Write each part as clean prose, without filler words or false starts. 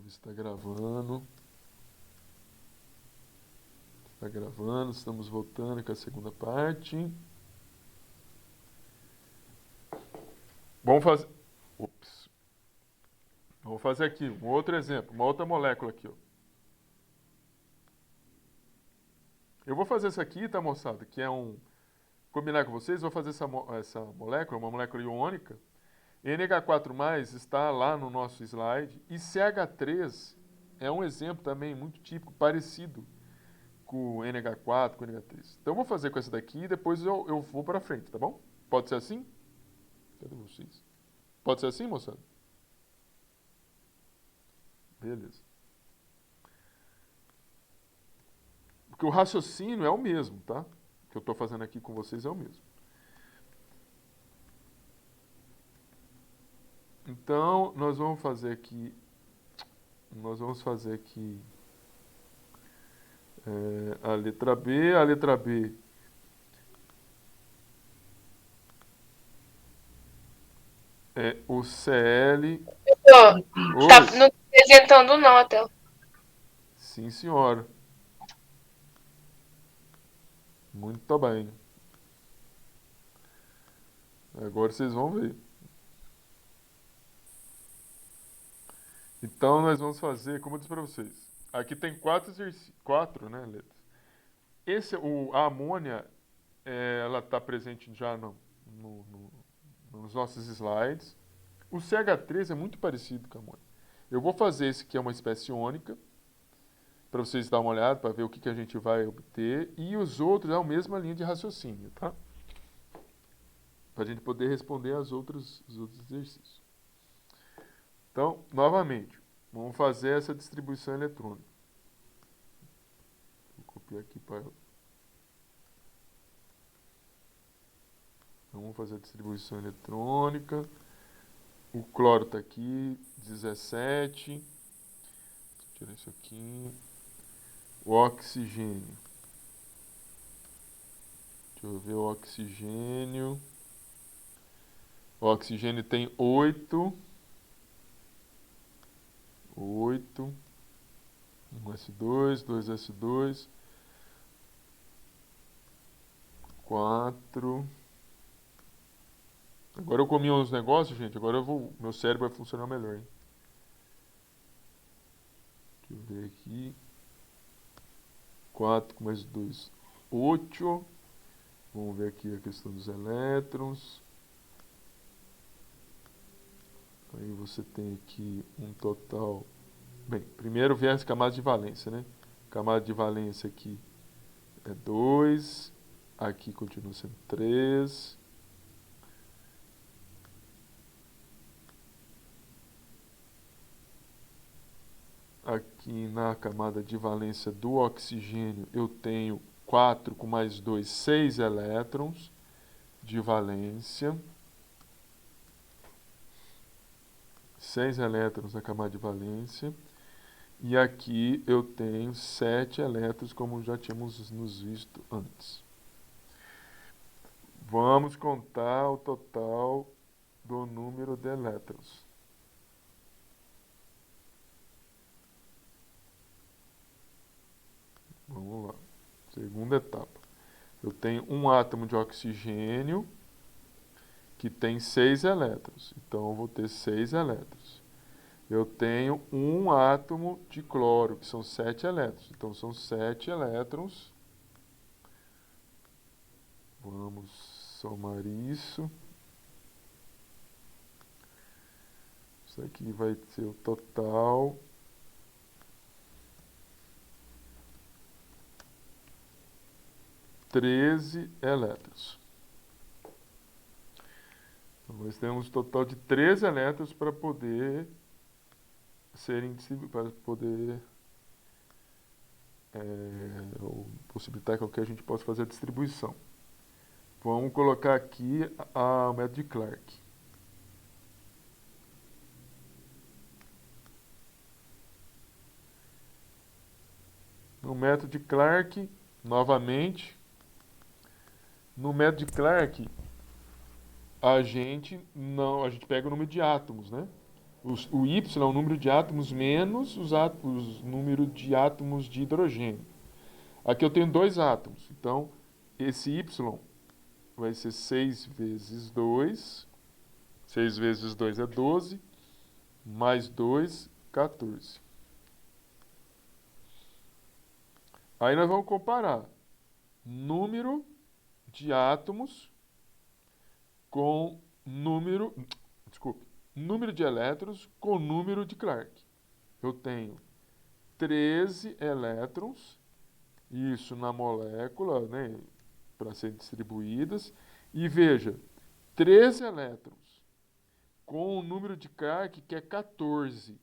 ver se está gravando. Está gravando, estamos voltando com a segunda parte. Vamos fazer. Ops. Vou fazer aqui um outro exemplo, uma outra molécula aqui, ó. Eu vou fazer isso aqui, tá, moçada? Que é um. Combinar com vocês, vou fazer essa molécula, uma molécula iônica. NH4+, está lá no nosso slide. E CH3 é um exemplo também muito típico, parecido com o NH4, com o NH3. Então eu vou fazer com essa daqui e depois eu vou para frente, tá bom? Pode ser assim? Cadê vocês? Pode ser assim, moçada? Beleza. Porque o raciocínio é o mesmo, tá? O que eu estou fazendo aqui com vocês é o mesmo. Então, nós vamos fazer aqui a letra B. A letra B é o Cl. Tá, Oi. não tá apresentando nota. Sim, senhora. Muito bem. Agora vocês vão ver. Então, nós vamos fazer, como eu disse para vocês. Aqui tem quatro, né, letras. A amônia, ela está presente já nos nossos slides. O CH3 é muito parecido com a amônia. Eu vou fazer esse que é uma espécie iônica, para vocês darem uma olhada, para ver o que a gente vai obter. E os outros é a mesma linha de raciocínio, tá? Para a gente poder responder os outros exercícios. Então, novamente, vamos fazer essa distribuição eletrônica. Vou copiar aqui para... Então, vamos fazer a distribuição eletrônica. O cloro está aqui, 17. Vou tirar isso aqui. O oxigênio. Deixa eu ver o oxigênio. O oxigênio tem 8. 8. 1S2, 2S2. 4. Agora eu comi uns negócios, gente. Agora meu cérebro vai funcionar melhor, hein? Deixa eu ver aqui. 4 mais 2, 8. Vamos ver aqui a questão dos elétrons. Aí você tem aqui um total... Bem, primeiro vem as camadas de valência, né? Camada de valência aqui é 2. Aqui continua sendo 3. Aqui na camada de valência do oxigênio eu tenho 4 com mais 2, 6 elétrons de valência. 6 elétrons na camada de valência. E aqui eu tenho 7 elétrons, como já tínhamos nos visto antes. Vamos contar o total do número de elétrons. Vamos lá. Segunda etapa. Eu tenho um átomo de oxigênio que tem 6 elétrons. Então, eu vou ter 6 elétrons. Eu tenho um átomo de cloro, que são 7 elétrons. Então, são 7 elétrons. Vamos somar isso. Isso aqui vai ser o total. Treze elétrons. Então, nós temos um total de 13 elétrons para poder possibilitar que a gente possa fazer a distribuição. Vamos colocar aqui o método de Clark. No método de Clark, novamente, no método de Clark, a gente pega o número de átomos, né? O Y é o número de átomos menos os número de átomos de hidrogênio. Aqui eu tenho dois átomos, então esse Y vai ser 6 vezes 2. 6 vezes 2 é 12, mais 2, 14. Aí nós vamos comparar número de átomos com número de elétrons com número de Clark. Eu tenho 13 elétrons, isso na molécula, né, para serem distribuídas. E veja, 13 elétrons com o número de Clark que é 14.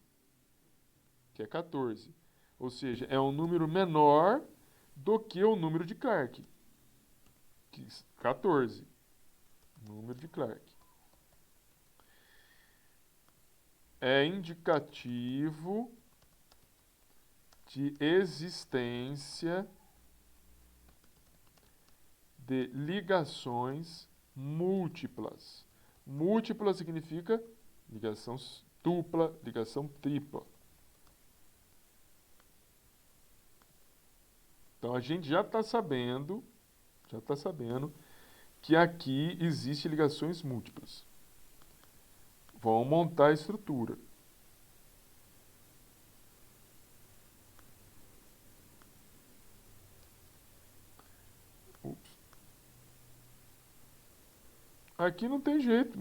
Que é 14. Ou seja, é um número menor do que o número de Clark. 14. Número de Clark. É indicativo de existência de ligações múltiplas. Múltipla significa ligação dupla, ligação tripla. Então a gente já está sabendo que aqui existem ligações múltiplas. Vamos montar a estrutura. Ups. Aqui não tem jeito.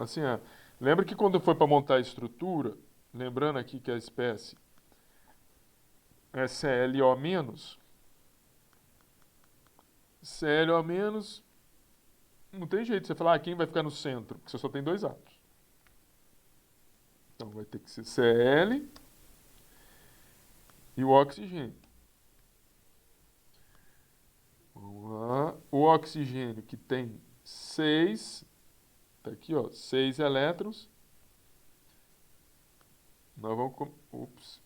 Assim, lembra que quando foi para montar a estrutura, lembrando aqui que a espécie é ClO-, ClO-, não tem jeito. Você falar, quem vai ficar no centro? Porque você só tem dois átomos. Então vai ter que ser Cl e o oxigênio. Vamos lá. O oxigênio que tem 6, tá aqui, ó, 6 elétrons. Nós vamos... Ups.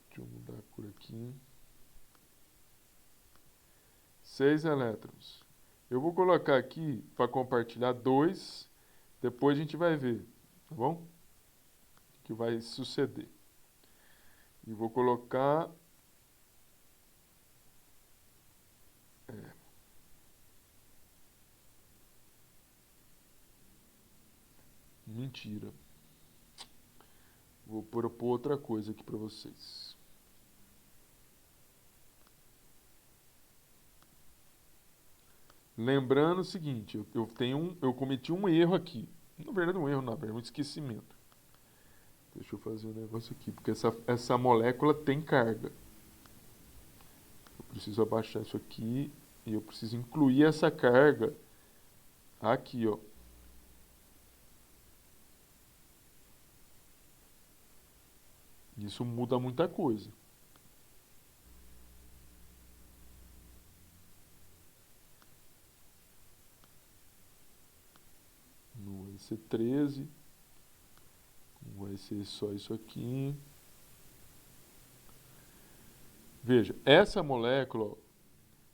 Deixa eu mudar a cor aqui. 6 elétrons. Eu vou colocar aqui para compartilhar 2. Depois a gente vai ver, tá bom? O que vai suceder. E vou colocar... Mentira. Vou propor outra coisa aqui para vocês. Lembrando o seguinte, eu cometi um erro aqui. Na verdade, um erro, na verdade, um esquecimento. Deixa eu fazer um negócio aqui, porque essa molécula tem carga. Eu preciso abaixar isso aqui e eu preciso incluir essa carga aqui, ó. Isso muda muita coisa. Não vai ser 13. Não vai ser só isso aqui. Veja, essa molécula, ó,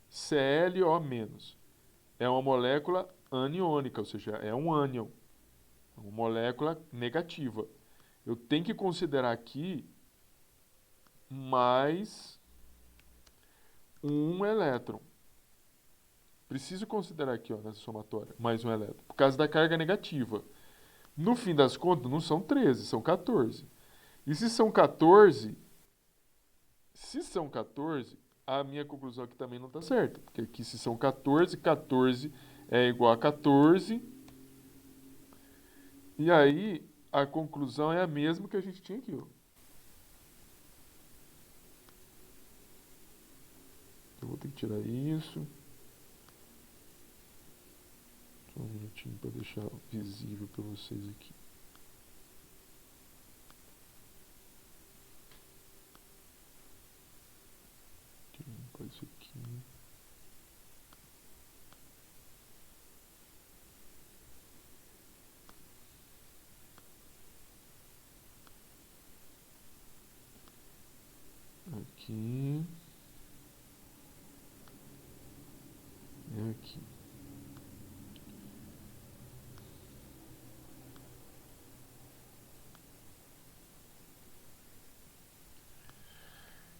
ClO-, é uma molécula aniônica, ou seja, é um ânion. É uma molécula negativa. Eu tenho que considerar aqui mais um elétron. Preciso considerar aqui, ó, nessa somatória, mais um elétron, por causa da carga negativa. No fim das contas, não são 13, são 14. E se são 14, a minha conclusão aqui também não está certa. Porque aqui se são 14, 14 é igual a 14. E aí, a conclusão é a mesma que a gente tinha aqui, ó. Eu vou ter que tirar isso. Só um minutinho para deixar visível para vocês aqui. Deixa eu limpar isso aqui. Aqui. E aqui.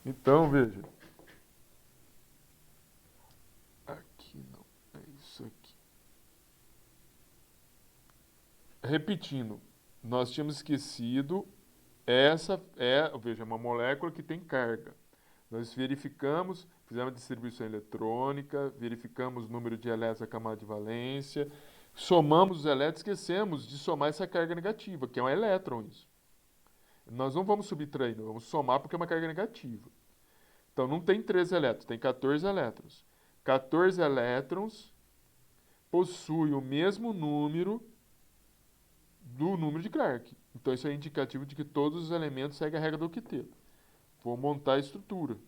Então, veja. Aqui não, é isso aqui. Repetindo, nós tínhamos esquecido, veja, uma molécula que tem carga. Nós verificamos, fizemos a distribuição eletrônica, verificamos o número de elétrons da camada de valência, somamos os elétrons, esquecemos de somar essa carga negativa, que é um elétron isso. Nós não vamos subtrair, vamos somar porque é uma carga negativa. Então não tem 13 elétrons, tem 14 elétrons. 14 elétrons possuem o mesmo número do número de Clarke. Então isso é indicativo de que todos os elementos seguem a regra do octeto. Vou montar a estrutura.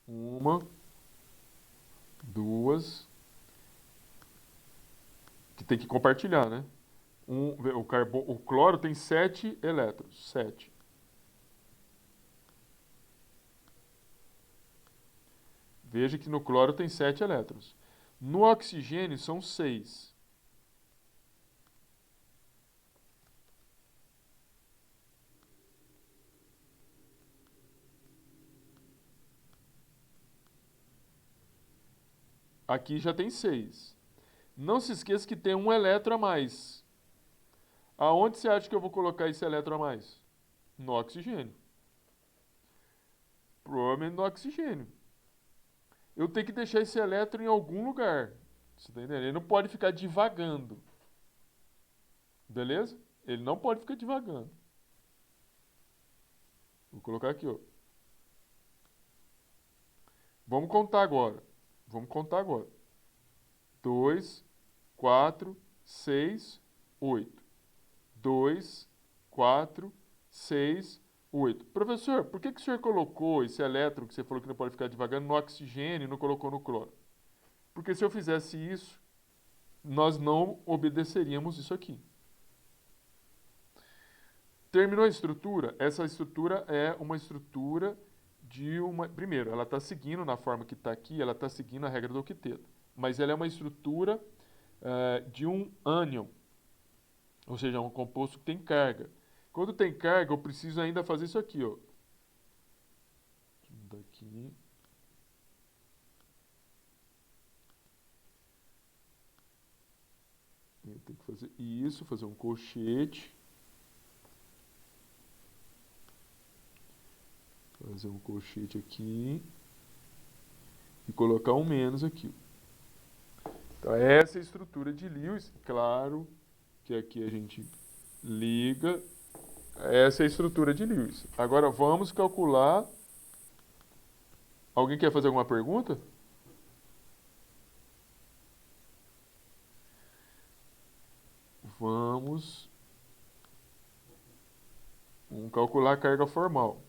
Uma, duas, que tem que compartilhar, né? O cloro tem 7 elétrons. 7. Veja que no cloro tem 7 elétrons. No oxigênio são 6. Aqui já tem 6. Não se esqueça que tem um elétron a mais. Aonde você acha que eu vou colocar esse elétron a mais? No oxigênio. Provavelmente no oxigênio. Eu tenho que deixar esse elétron em algum lugar. Você está entendendo? Ele não pode ficar divagando. Beleza? Ele não pode ficar divagando. Vou colocar aqui, ó. Vamos contar agora. 2, 4, 6, 8. 2, 4, 6, 8. Professor, por que o senhor colocou esse elétron que você falou que não pode ficar divagando no oxigênio e não colocou no cloro? Porque se eu fizesse isso, nós não obedeceríamos isso aqui. Terminou a estrutura? Essa estrutura é uma estrutura de uma... Primeiro, ela está seguindo na forma que está aqui, ela está seguindo a regra do octeto. Mas ela é uma estrutura de um ânion. Ou seja, é um composto que tem carga. Quando tem carga, eu preciso ainda fazer isso aqui, ó. Daqui. Eu tenho que fazer isso, fazer um colchete. Fazer um colchete aqui. E colocar um menos aqui. Então, essa é a estrutura de Lewis. Claro que aqui a gente liga. Essa é a estrutura de Lewis. Agora vamos calcular. Alguém quer fazer alguma pergunta? Vamos calcular a carga formal.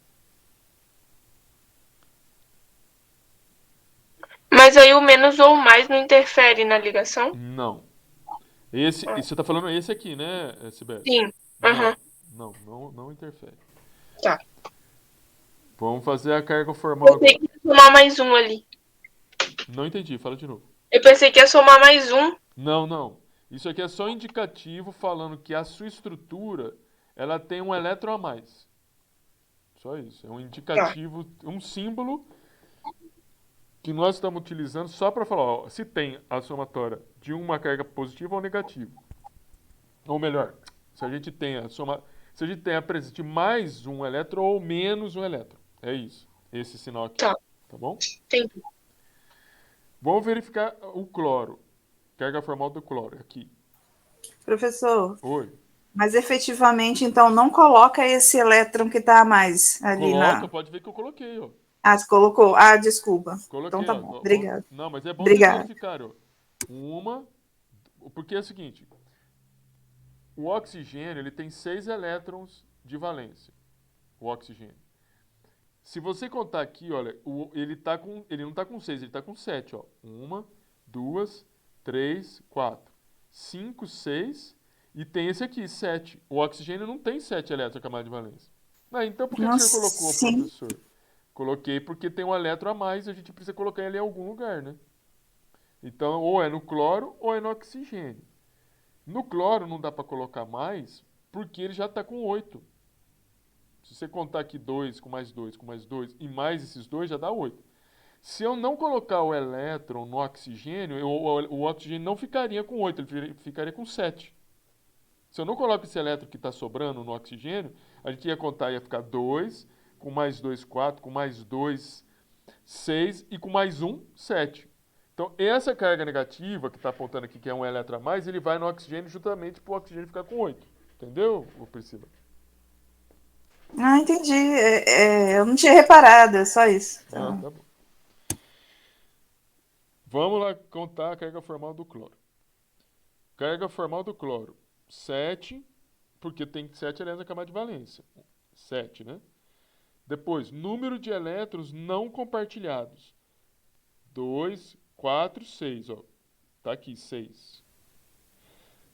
Mas aí o menos ou o mais não interfere na ligação? Não. Você está falando esse aqui, né, Sibeli? Sim. Não interfere. Tá. Vamos fazer a carga formal Eu pensei agora. que ia somar mais um ali. Não entendi, fala de novo. Eu pensei que ia somar mais um. Não. Isso aqui é só indicativo falando que a sua estrutura ela tem um elétron a mais. Só isso. É um indicativo, um símbolo que nós estamos utilizando só para falar, ó, se tem a somatória de uma carga positiva ou negativa. Ou melhor, se a gente tem a presença de mais um elétron ou menos um elétron. É isso. Esse sinal aqui. Tá. Tá bom? Entendi. Vamos verificar o cloro. Carga formal do cloro. Aqui. Professor, Oi. mas efetivamente, então, não coloca esse elétron que está a mais ali Coloca, na... pode ver que eu coloquei, ó. Ah, você colocou? Ah, desculpa. Coloquei, Então tá ó. bom, obrigado. Não, mas é bom vocês Obrigada. verificarem, ó. Porque é o seguinte, o oxigênio, ele tem 6 elétrons de valência. O oxigênio. Se você contar aqui, olha, ele não está com 6, ele está com 7, ó. 1, 2, 3, 4, 5, 6 e tem esse aqui, 7. O oxigênio não tem 7 elétrons na camada de valência. Então por que o senhor colocou, sim. professor? Coloquei porque tem um elétron a mais, a gente precisa colocar ele em algum lugar, né? Então, ou é no cloro ou é no oxigênio. No cloro não dá para colocar mais, porque ele já está com 8. Se você contar aqui 2 com mais 2 com mais 2 e mais esses dois, já dá 8. Se eu não colocar o elétron no oxigênio, o oxigênio não ficaria com 8, ele ficaria com 7. Se eu não coloco esse elétron que está sobrando no oxigênio, a gente ia contar, ia ficar 2, com mais 2, 4, com mais 2, 6 e com mais 1, 7. Então, essa carga negativa que está apontando aqui, que é um elétron a mais, ele vai no oxigênio justamente para o oxigênio ficar com 8. Entendeu, Priscila? Ah, entendi. Eu não tinha reparado, é só isso. Ah, Então, tá bom. Vamos lá contar a carga formal do cloro. Carga formal do cloro, 7, porque tem 7 elétrons na camada de valência. 7, né? Depois, número de elétrons não compartilhados. 2, 4, 6. Ó. Tá aqui, 6.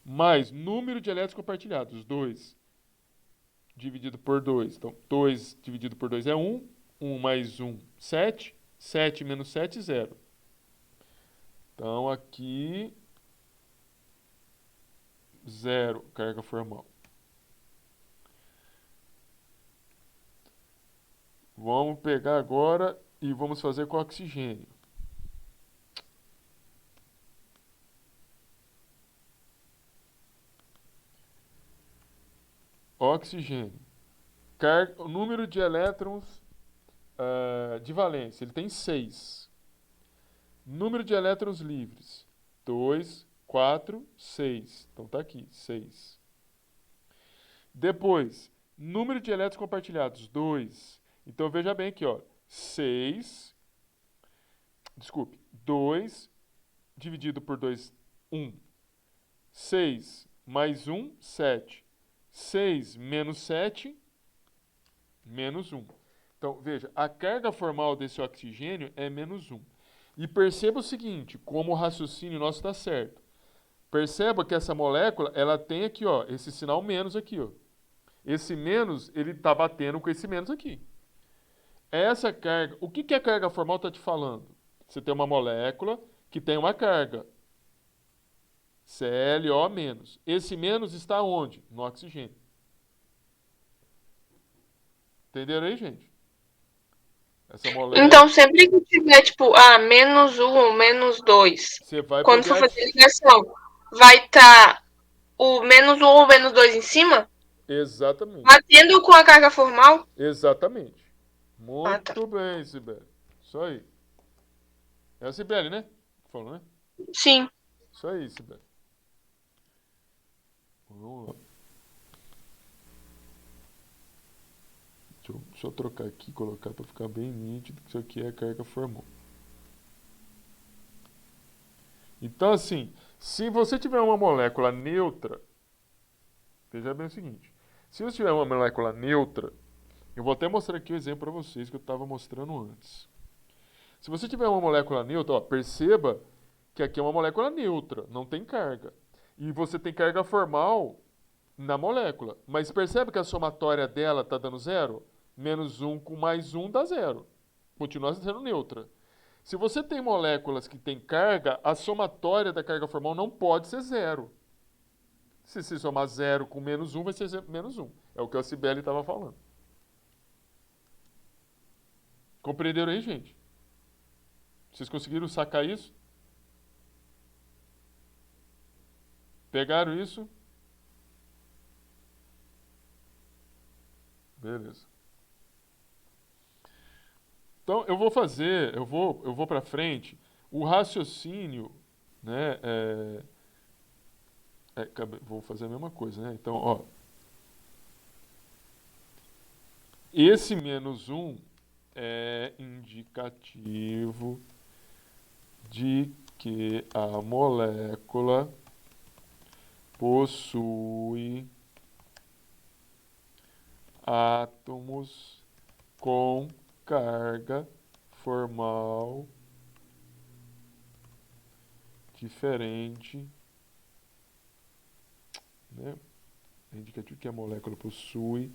Mais número de elétrons compartilhados. 2 dividido por 2. Então, 2 dividido por 2 é 1. 1 mais 1, 7. 7 menos 7, 0. Então, aqui, 0, carga formal. Vamos pegar agora e vamos fazer com oxigênio. Oxigênio. O número de elétrons de valência, ele tem 6. Número de elétrons livres, 2, 4, 6. Então tá aqui, 6. Depois, número de elétrons compartilhados, 2. Então veja bem aqui, ó, 6, desculpe, 2 dividido por 2, 1. 6 mais 1, 7. 6 menos 7, menos 1. Então, veja, a carga formal desse oxigênio é menos 1. E perceba o seguinte, como o raciocínio nosso está certo. Perceba que essa molécula, ela tem aqui, ó, esse sinal menos aqui, ó. Esse menos, ele está batendo com esse menos aqui. Essa carga, o que a carga formal está te falando? Você tem uma molécula que tem uma carga. ClO menos. Esse menos está onde? No oxigênio. Entenderam aí, gente? Essa molécula. Então, sempre que tiver, tipo, menos 1 ou menos 2, Você vai quando for pegar. fazer ligação, vai estar o menos 1 ou menos 2 em cima, Exatamente. batendo com a carga formal. Exatamente. Ah, tá. Muito bem, Sibeli. Isso aí. É a Sibeli, né? Falou, né? Sim. Isso aí, Sibeli. Vamos lá. Deixa eu trocar aqui, colocar para ficar bem nítido que isso aqui é a carga formal. Então, assim, se você tiver uma molécula neutra, veja bem o seguinte. Se você tiver uma molécula neutra, eu vou até mostrar aqui o exemplo para vocês que eu estava mostrando antes. Se você tiver uma molécula neutra, ó, perceba que aqui é uma molécula neutra, não tem carga. E você tem carga formal na molécula. Mas percebe que a somatória dela está dando 0? Menos 1 com mais 1 dá 0. Continua sendo neutra. Se você tem moléculas que têm carga, a somatória da carga formal não pode ser 0. Se você somar 0 com menos 1, vai ser menos 1. É o que a Cibele estava falando. Compreenderam aí, gente? Vocês conseguiram sacar isso? Pegaram isso? Beleza. Então, eu vou para frente. O raciocínio, né, vou fazer a mesma coisa, né? Então, ó, esse menos 1 é indicativo de que a molécula possui átomos com carga formal diferente, né? É indicativo que a molécula possui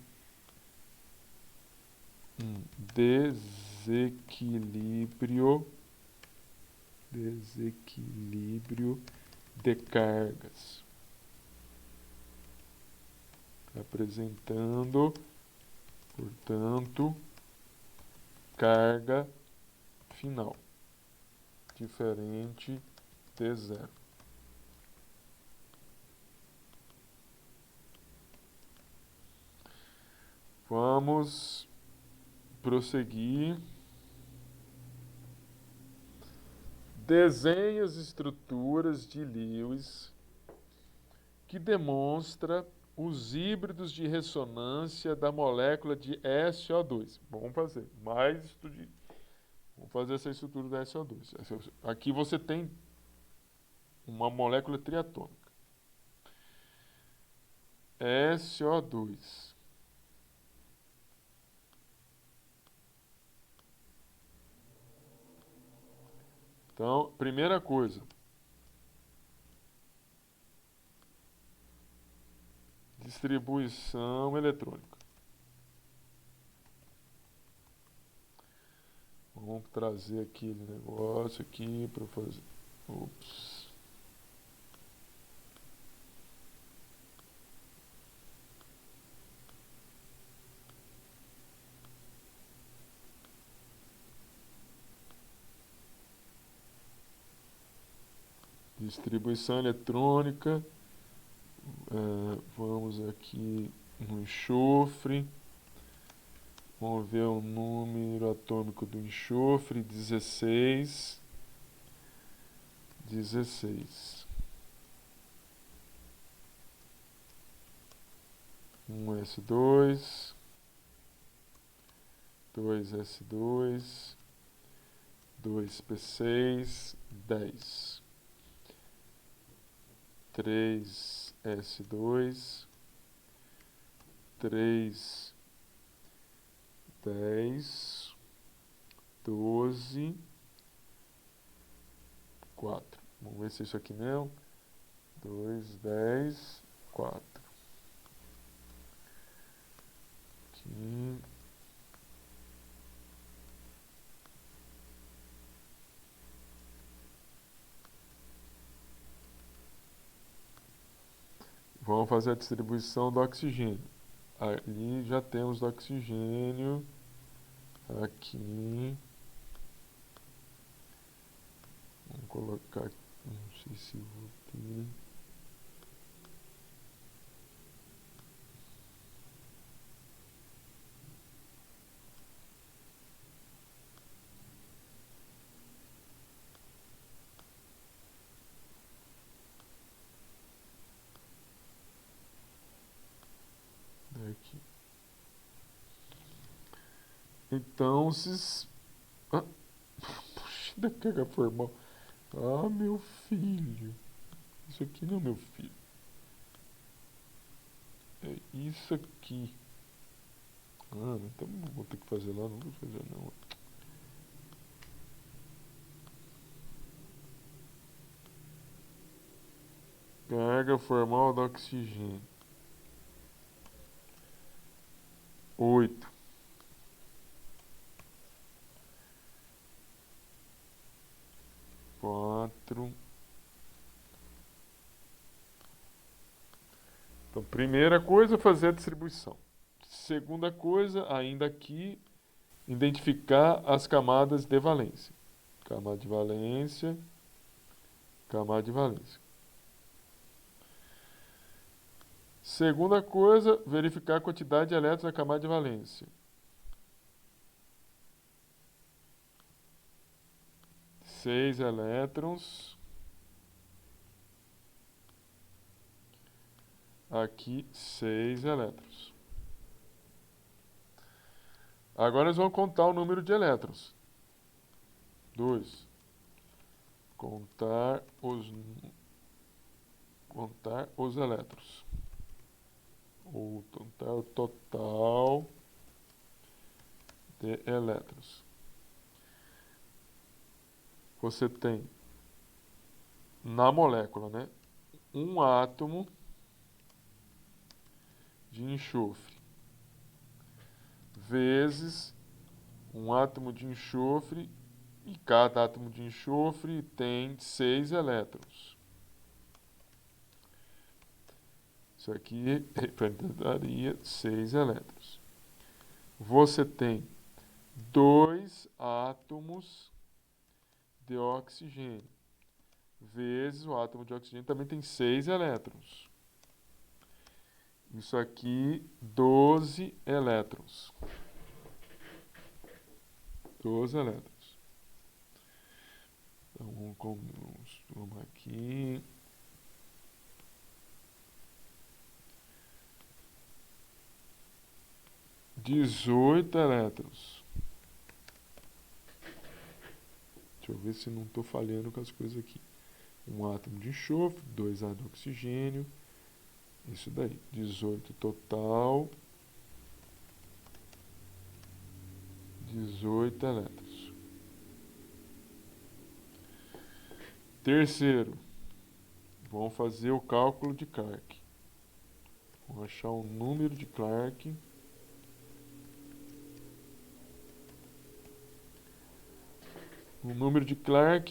um desequilíbrio de cargas. Apresentando, portanto, carga final diferente de zero. Vamos prosseguir. Desenhe as estruturas de Lewis que demonstra os híbridos de ressonância da molécula de SO2. Vamos fazer mais estudo. Vamos fazer essa estrutura da SO2. Aqui você tem uma molécula triatômica. SO2. Então, primeira coisa. Distribuição eletrônica. Vamos trazer aquele negócio aqui para fazer. Ops. Distribuição eletrônica. Vamos aqui no enxofre. Vamos ver o número atômico do enxofre, 16. 16. 1s2, 2s2, 2p6, 10. 3s2, 3, 10, 12, 4. Vamos ver se é isso aqui mesmo. 2, 10, 4. Aqui. Vamos fazer a distribuição do oxigênio. Ali já temos o oxigênio. Aqui. Vamos colocar aqui. Não sei se vou ter. Aqui. Então, puxa, da carga formal. Ah, meu filho. Isso aqui não é meu filho. É isso aqui. Ah, então vou ter que fazer lá, não vou fazer não. Carga formal do oxigênio. 8. 4. Então, primeira coisa, fazer a distribuição. Segunda coisa, ainda aqui, identificar as camadas de valência. Camada de valência. Camada de valência. Segunda coisa, verificar a quantidade de elétrons na camada de valência. 6 elétrons. Aqui, 6 elétrons. Agora nós vamos contar o número de elétrons. 2. Contar os elétrons. Ou contar o total de elétrons. Você tem na molécula, né, um átomo de enxofre vezes um átomo de enxofre e cada átomo de enxofre tem 6 elétrons. Isso aqui representaria 6 elétrons. Você tem 2 átomos de oxigênio, vezes o átomo de oxigênio também tem 6 elétrons. Isso aqui, 12 elétrons. 12 elétrons. Então, vamos tomar aqui. Dezoito elétrons. Deixa eu ver se não estou falhando com as coisas aqui. Um átomo de enxofre, 2 átomos de oxigênio. Isso daí. 18 total. 18 elétrons. Terceiro, vamos fazer o cálculo de Clark. Vamos achar o número de Clark. O número de Clark,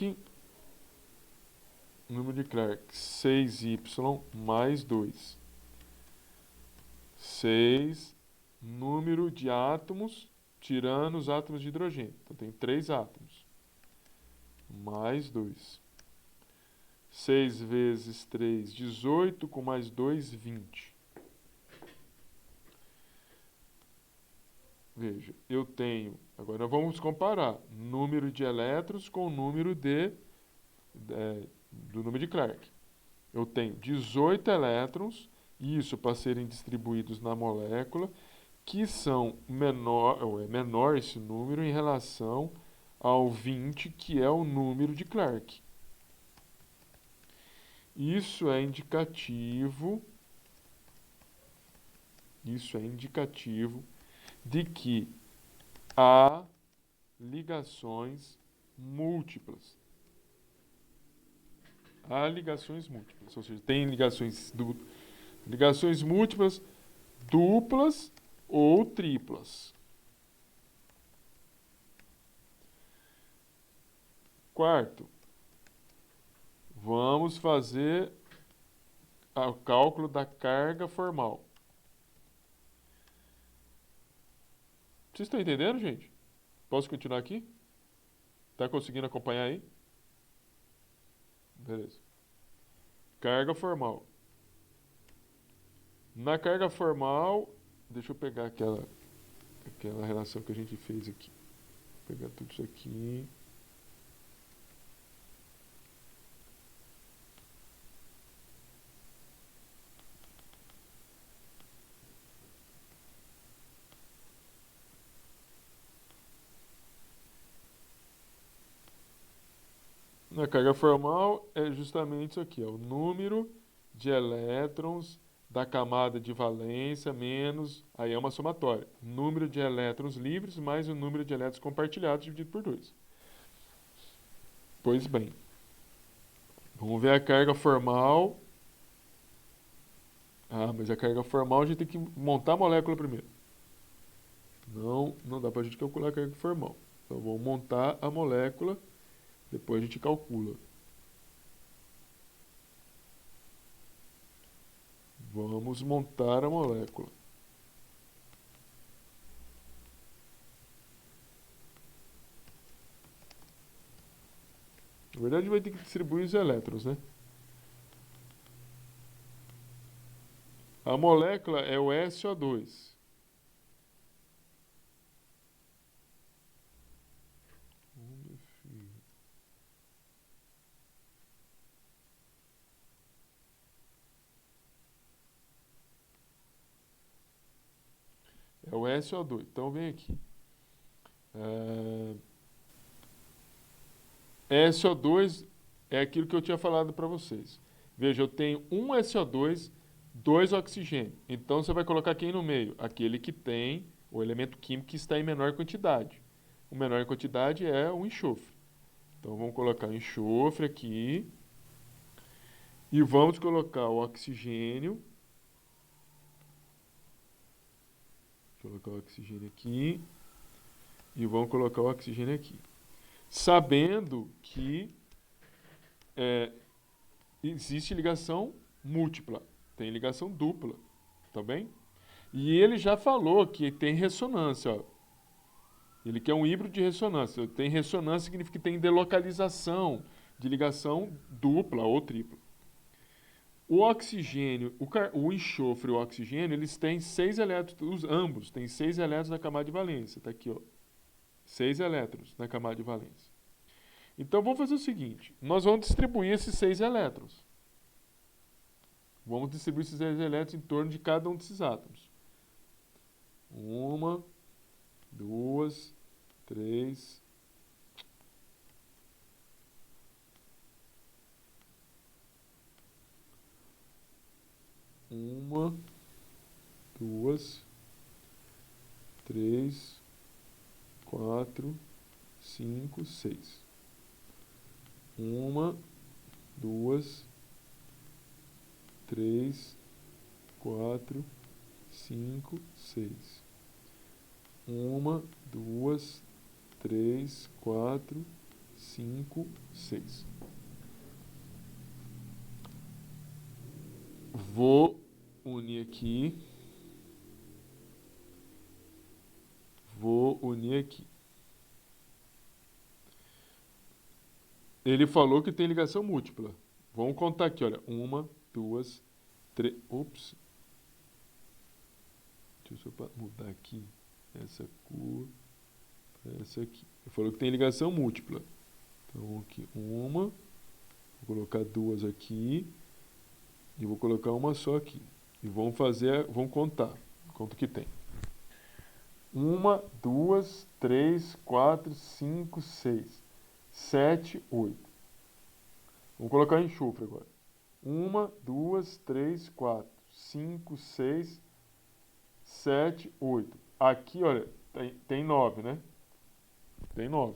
6y mais 2. 6, número de átomos, tirando os átomos de hidrogênio. Então, tem 3 átomos. Mais 2. 6 vezes 3, 18, com mais 2, 20. Veja, eu tenho... Agora vamos comparar número de elétrons com o número do número de Clark. Eu tenho 18 elétrons, isso para serem distribuídos na molécula, que são menor esse número em relação ao 20, que é o número de Clark. Isso é indicativo de que há ligações múltiplas. Há ligações múltiplas, ou seja, tem ligações múltiplas, duplas ou triplas. Quarto, vamos fazer o cálculo da carga formal. Vocês estão entendendo, gente? Posso continuar aqui? Tá conseguindo acompanhar aí? Beleza. Carga formal. Na carga formal, deixa eu pegar aquela relação que a gente fez aqui. Vou pegar tudo isso aqui. Na carga formal é justamente isso aqui, ó, o número de elétrons da camada de valência menos, aí é uma somatória, número de elétrons livres mais o número de elétrons compartilhados dividido por 2. Pois bem, vamos ver a carga formal. Mas a carga formal a gente tem que montar a molécula primeiro. Não dá para a gente calcular a carga formal. Então vamos montar a molécula. Depois a gente calcula. Vamos montar a molécula. Na verdade, vai ter que distribuir os elétrons, né? A molécula é o SO2. É o SO2. Então, vem aqui. SO2 é aquilo que eu tinha falado para vocês. Veja, eu tenho um SO2, 2 oxigênio. Então, você vai colocar quem no meio? Aquele que tem o elemento químico que está em menor quantidade. O menor quantidade é o enxofre. Então, vamos colocar enxofre aqui. E vamos colocar o oxigênio. Deixa eu colocar o oxigênio aqui. E vamos colocar o oxigênio aqui. Sabendo que existe ligação múltipla, tem ligação dupla, tá bem? E ele já falou que tem ressonância, ó. Ele quer um híbrido de ressonância. Tem ressonância significa que tem delocalização de ligação dupla ou tripla. O oxigênio, o enxofre e o oxigênio, eles têm 6 elétrons, ambos têm 6 elétrons na camada de valência. Tá aqui, ó. 6 elétrons na camada de valência. Então, vamos fazer o seguinte. Nós vamos distribuir esses 6 elétrons. Vamos distribuir esses 6 elétrons em torno de cada um desses átomos. 1, 2, 3. Uma, 2, 3, 4, 5, 6. 1, 2, 3, 4, 5, 6. 1, 2, 3, 4, 5, 6. Vou unir aqui. Vou unir aqui. Ele falou que tem ligação múltipla. Vamos contar aqui, olha. 1, 2, 3. Ops. Deixa eu só mudar aqui essa cor para essa aqui. Ele falou que tem ligação múltipla. Então, aqui, 1. Vou colocar 2 aqui. E vou colocar uma só aqui. E vamos contar. Quanto que tem. 1, 2, 3, 4, 5, 6, 7, 8. Vamos colocar enxofre agora. 1, 2, 3, 4, 5, 6, 7, 8. Aqui, olha, tem 9, né? Tem 9.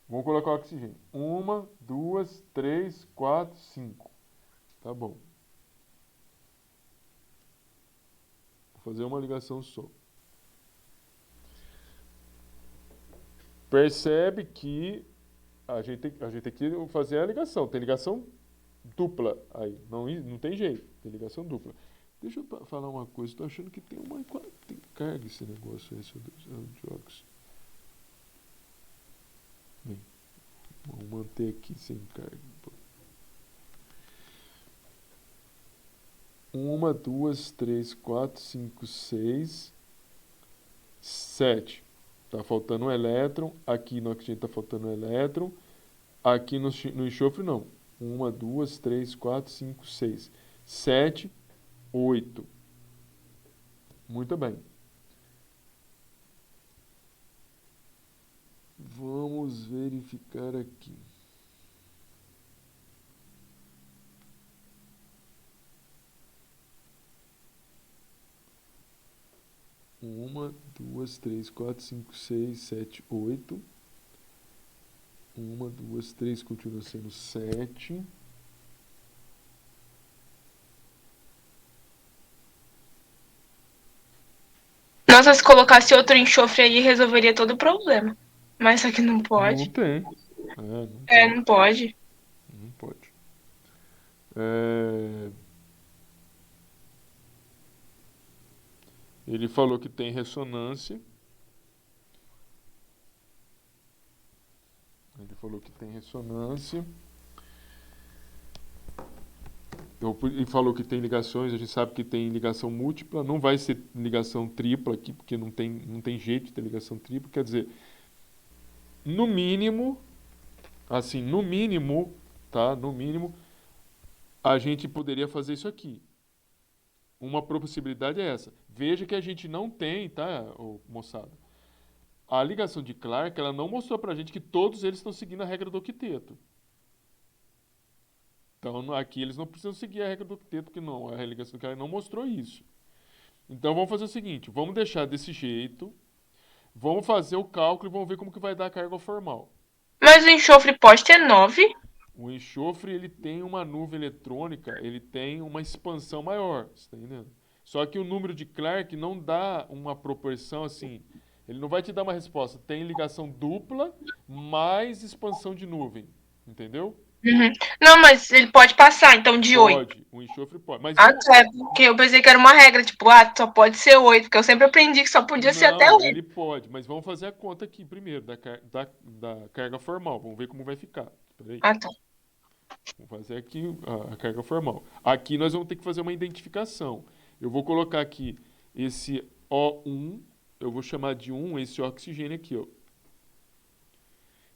Vamos colocar o oxigênio. 1, 2, 3, 4, 5. Tá bom. Vou fazer uma ligação só. Percebe que a gente tem que fazer a ligação. Tem ligação dupla aí. Não tem jeito. Tem ligação dupla. Deixa eu falar uma coisa. Estou achando que tem carga esse negócio aí, seu dióxido. Bem, vamos manter aqui sem carga. 1, 2, 3, 4, 5, 6, 7. Tá faltando um elétron. Aqui no oxigênio tá faltando um elétron. Aqui no enxofre não. 1, 2, 3, 4, 5, 6, 7, 8. Muito bem. Vamos verificar aqui. Uma, 2, 3, 4, 5, 6, 7, 8. 1, 2, 3, continua sendo 7. Nossa, se colocasse outro enxofre aí, resolveria todo o problema. Mas só que não pode. Não tem. Não pode. Não pode. Ele falou que tem ressonância. Ele falou que tem ressonância. Ele falou que tem ligações, a gente sabe que tem ligação múltipla. Não vai ser ligação tripla aqui, porque não tem jeito de ter ligação tripla. Quer dizer, no mínimo, assim, no mínimo, tá? No mínimo, a gente poderia fazer isso aqui. Uma possibilidade é essa. Veja que a gente não tem, tá, moçada? A ligação de Clark, ela não mostrou pra gente que todos eles estão seguindo a regra do octeto. Então, aqui eles não precisam seguir a regra do octeto, porque não, a ligação de Clark não mostrou isso. Então, vamos fazer o seguinte, vamos deixar desse jeito, vamos fazer o cálculo e vamos ver como que vai dar a carga formal. Mas o enxofre pode ter 9? O enxofre, ele tem uma nuvem eletrônica, ele tem uma expansão maior, você tá entendendo? Só que o número de Clark não dá uma proporção assim. Ele não vai te dar uma resposta. Tem ligação dupla mais expansão de nuvem. Entendeu? Uhum. Não, mas ele pode passar, então, de 8. Pode. O enxofre pode. Mas Ah, tá. Porque eu pensei que era uma regra, tipo, só pode ser 8, porque eu sempre aprendi que só podia ser até não, 8. ele pode. Mas vamos fazer a conta aqui primeiro da carga formal. Vamos ver como vai ficar. Espera aí. Ah, tá. Vamos fazer aqui a carga formal. Aqui nós vamos ter que fazer uma identificação. Eu vou colocar aqui esse O1, eu vou chamar de 1 esse oxigênio aqui, ó.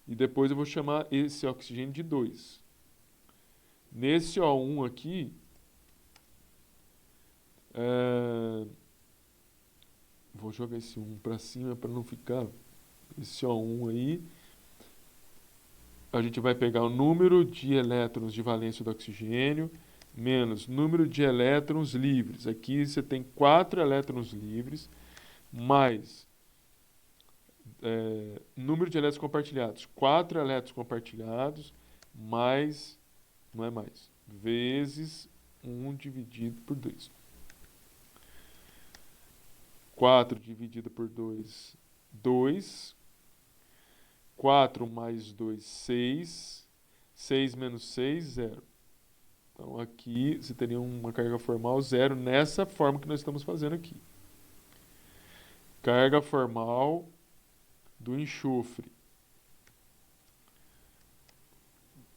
E depois eu vou chamar esse oxigênio de 2. Nesse O1 aqui, vou jogar esse 1 para cima para não ficar esse O1 aí. A gente vai pegar o número de elétrons de valência do oxigênio menos número de elétrons livres. Aqui você tem 4 elétrons livres, mais número de elétrons compartilhados. 4 elétrons compartilhados, mais, não é mais, vezes 1 dividido por 2. 4 dividido por 2, 2. 4 mais 2, 6. 6 menos 6, 0. Então, aqui você teria uma carga formal 0 nessa forma que nós estamos fazendo aqui. Carga formal do enxofre.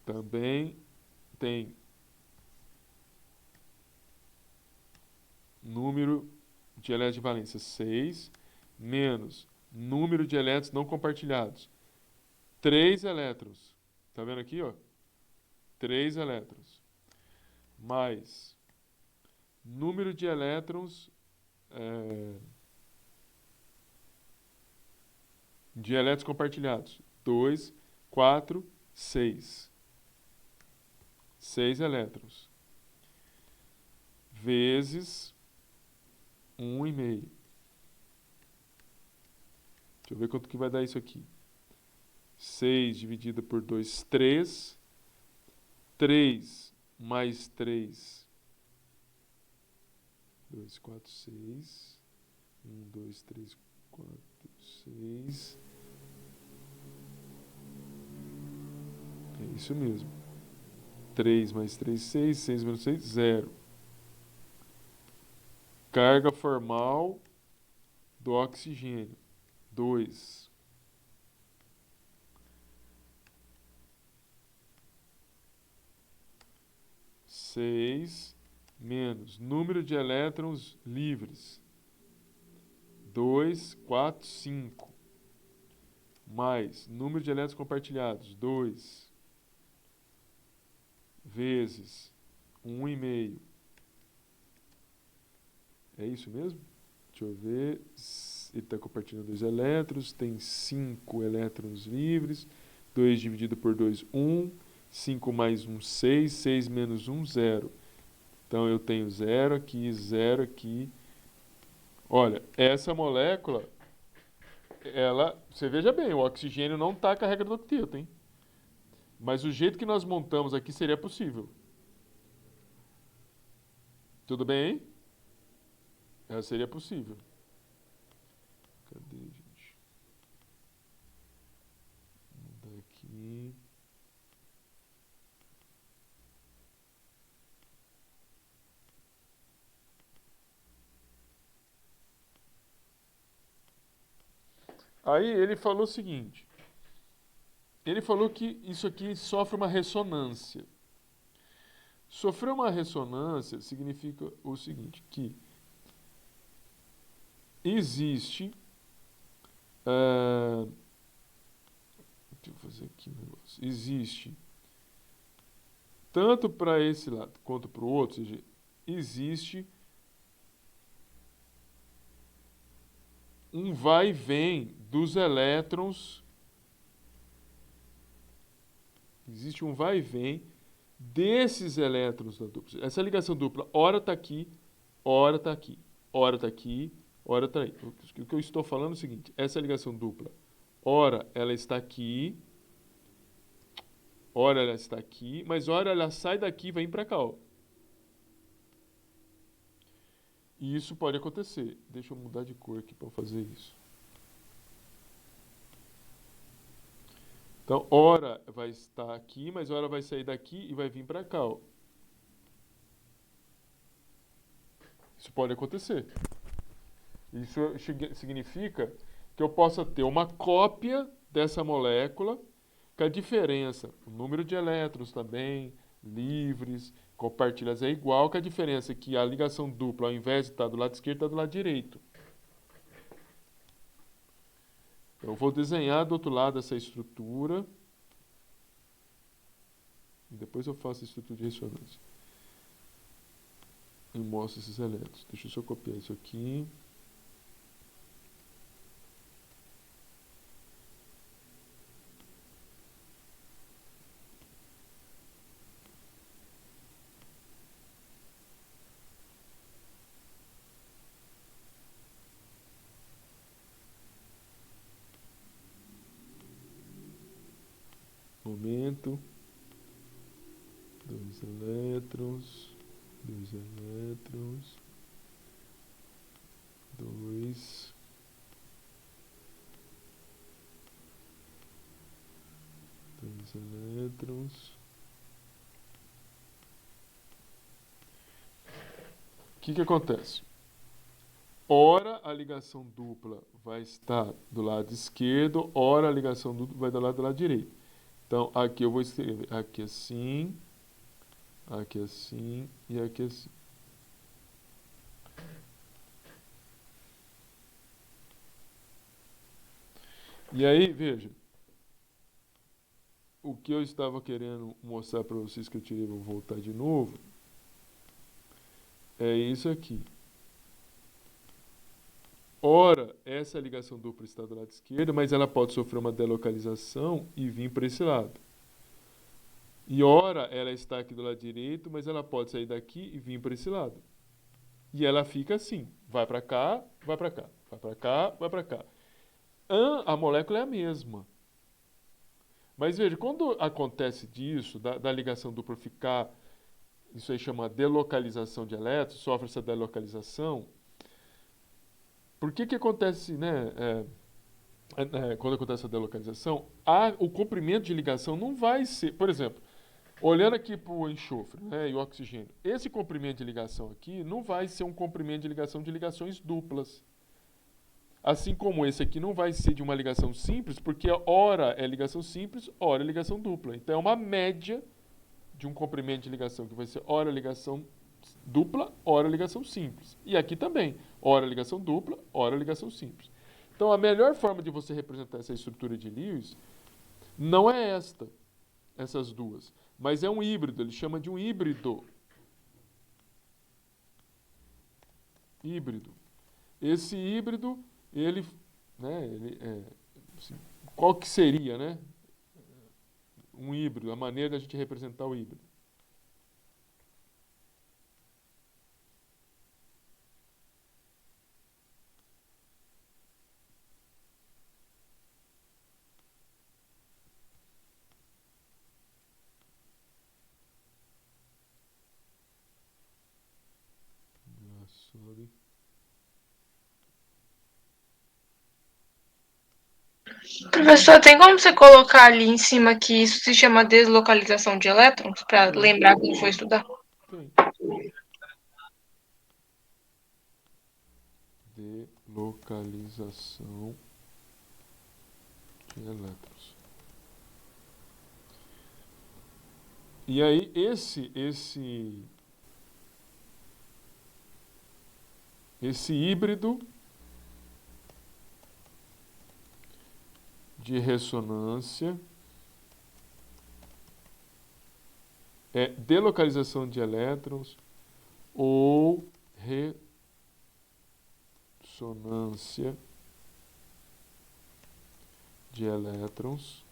Também tem número de elétrons de valência 6, menos número de elétrons não compartilhados. 3 elétrons. Tá vendo aqui, ó? 3 elétrons. Mais número de elétrons compartilhados. 2, 4, 6. 6 elétrons. Vezes 1,5. Deixa eu ver quanto que vai dar isso aqui. 6 dividido por 2, 3. 3 mais 3. 2, 4, 6. 1, 2, 3, 4, 6. É isso mesmo. 3 mais 3, 6. 6 menos 6, 0. Carga formal do oxigênio. 2. Menos número de elétrons livres. 2, 4, 5. Mais número de elétrons compartilhados. 2. Vezes 1,5. É isso mesmo? Deixa eu ver. Ele está compartilhando 2 elétrons. Tem 5 elétrons livres. 2 dividido por 2, 1. 5 mais 1, 6. 6 menos 1, 0. Então, eu tenho 0 aqui, 0 aqui. Olha, essa molécula, você veja bem, o oxigênio não está com a regra do octeto, hein? Mas o jeito que nós montamos aqui seria possível. Tudo bem, hein? Seria possível. Cadê, gente? Vou mudar aqui. Aí ele falou o seguinte. Ele falou que isso aqui sofre uma ressonância. Sofrer uma ressonância significa o seguinte, que existe... deixa eu fazer aqui um negócio. Existe, tanto para esse lado quanto para o outro, ou seja, existe um vai e vem dos elétrons. Existe um vai e vem desses elétrons da dupla. Essa ligação dupla, ora está aqui, ora está aqui, ora está aqui, ora está aí. O que eu estou falando é o seguinte, essa ligação dupla, ora ela está aqui, ora ela está aqui, mas ora ela sai daqui e vem para cá, ó. E isso pode acontecer. Deixa eu mudar de cor aqui para fazer isso. Então, ora vai estar aqui, mas ora vai sair daqui e vai vir para cá, ó. Isso pode acontecer. Isso significa que eu possa ter uma cópia dessa molécula, com a diferença, o número de elétrons também, livres, compartilhados é igual, com a diferença é que a ligação dupla, ao invés de estar do lado esquerdo, está do lado direito. Eu vou desenhar do outro lado essa estrutura. E depois eu faço a estrutura de ressonância. E mostro esses elétrons. Deixa eu só copiar isso aqui. Momento. 2 elétrons. 2 elétrons. 2. 2 elétrons. O que acontece? Ora a ligação dupla vai estar do lado esquerdo, ora a ligação dupla vai do lado direito. Então, aqui eu vou escrever aqui assim e aqui assim. E aí, veja, o que eu estava querendo mostrar para vocês que eu tirei, vou voltar de novo, é isso aqui. Ora, essa ligação dupla está do lado esquerdo, mas ela pode sofrer uma delocalização e vir para esse lado. E ora, ela está aqui do lado direito, mas ela pode sair daqui e vir para esse lado. E ela fica assim, vai para cá, vai para cá, vai para cá, vai para cá. A molécula é a mesma. Mas veja, quando acontece disso, da ligação dupla ficar, isso aí chama delocalização de elétrons, sofre essa delocalização. Por que acontece, né? Quando acontece a delocalização, o comprimento de ligação não vai ser, por exemplo, olhando aqui para o enxofre, né, e o oxigênio, esse comprimento de ligação aqui não vai ser um comprimento de ligação de ligações duplas. Assim como esse aqui não vai ser de uma ligação simples, porque ora é ligação simples, ora é ligação dupla. Então é uma média de um comprimento de ligação que vai ser ora ligação dupla, ora ligação simples. E aqui também, ora ligação dupla, ora ligação simples. Então a melhor forma de você representar essa estrutura de Lewis não é essas duas, mas é um híbrido, ele chama de um híbrido. Híbrido. Esse híbrido, assim, qual que seria, né? Um híbrido, a maneira da gente representar o híbrido. Sorry. Professor, tem como você colocar ali em cima que isso se chama deslocalização de elétrons, para lembrar quando for estudar? Tem. Delocalização de elétrons. E aí, esse híbrido de ressonância é delocalização de elétrons ou ressonância de elétrons.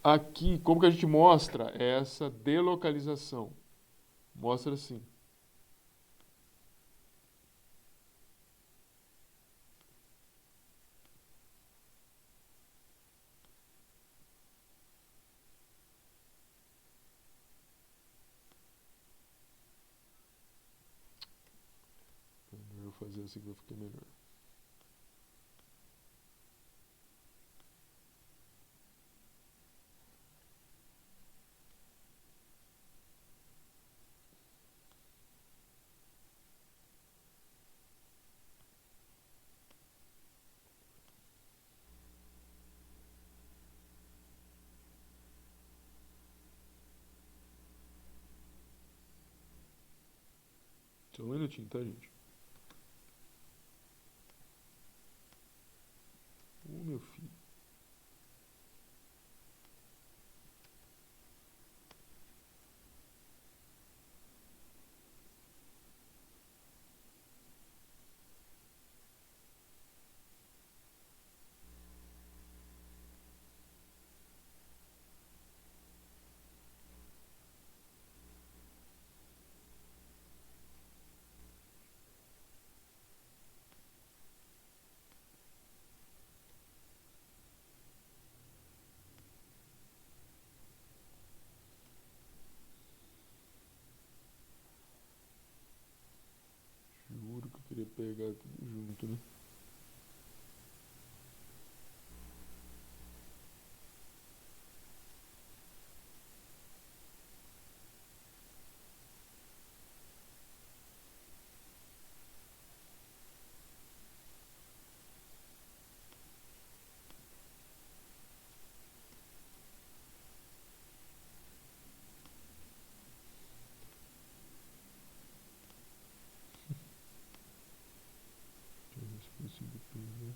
Aqui, como que a gente mostra essa delocalização? Mostra assim. fazer assim que vai ficar melhor. Só um minutinho, tá, gente? Ô, meu filho. Juro que eu queria pegar tudo junto, né? Deixa eu ver se eu consigo pegar.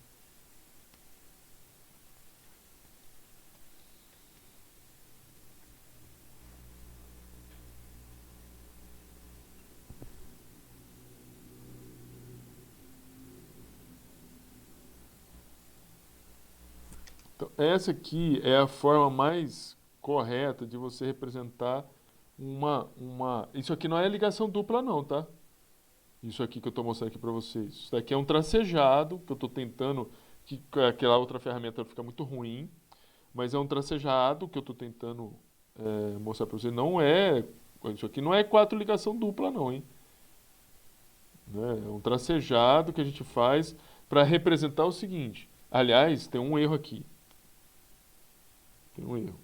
Então, essa aqui é a forma mais correta de você representar uma... Isso aqui não é ligação dupla não, tá? Isso aqui que eu estou mostrando aqui para vocês. Isso daqui é um tracejado, que eu estou tentando... que aquela outra ferramenta fica muito ruim. Mas é um tracejado que eu estou tentando mostrar para vocês. Não é... Isso aqui não é 4 ligação dupla não, hein? Né? É um tracejado que a gente faz para representar o seguinte. Aliás, tem um erro aqui. Tem um erro.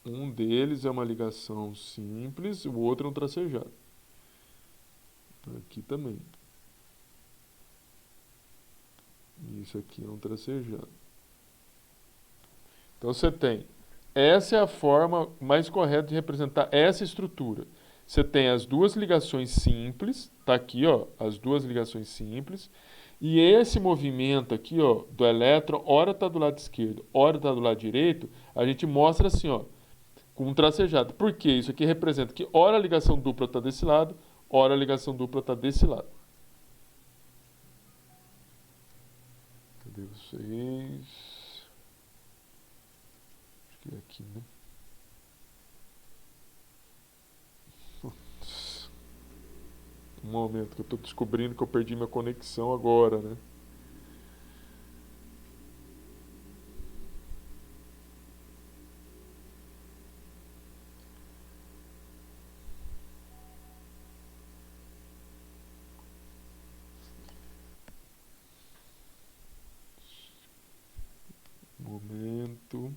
Um deles é uma ligação simples, o outro é um tracejado. Aqui também. Isso aqui é um tracejado. Então você tem. Essa é a forma mais correta de representar essa estrutura. Você tem as duas ligações simples, tá aqui, ó, as duas ligações simples, e esse movimento aqui, ó, do elétron, ora está do lado esquerdo, ora está do lado direito, a gente mostra assim, ó, com um tracejado. Por quê? Isso aqui representa que ora a ligação dupla está desse lado, ora a ligação dupla está desse lado. Cadê vocês? Acho que é aqui, né? Um momento que eu estou descobrindo que eu perdi minha conexão agora, né? Momento.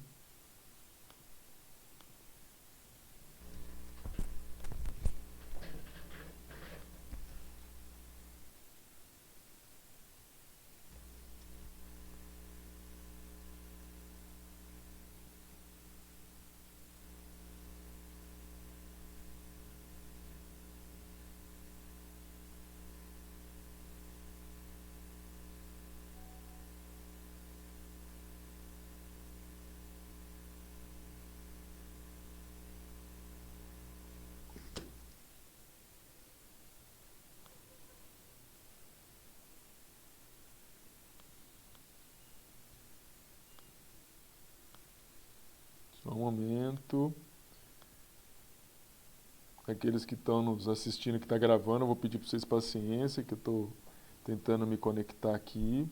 Só um momento. Aqueles que estão nos assistindo, que está gravando, eu vou pedir para vocês paciência, que eu estou tentando me conectar aqui.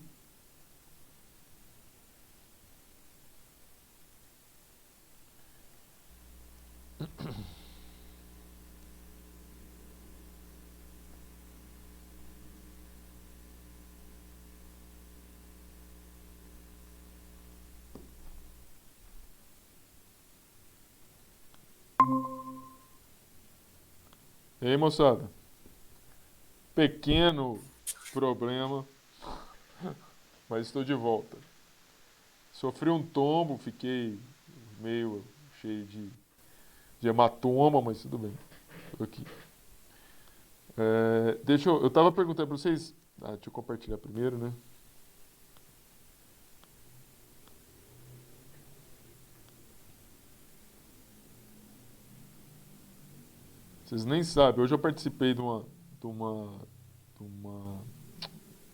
E aí, moçada? Pequeno problema, mas estou de volta. Sofri um tombo, fiquei meio cheio de hematoma, mas tudo bem. Tô aqui. Eu tava perguntando para vocês. Deixa eu compartilhar primeiro, né? Vocês nem sabem. Hoje eu participei de uma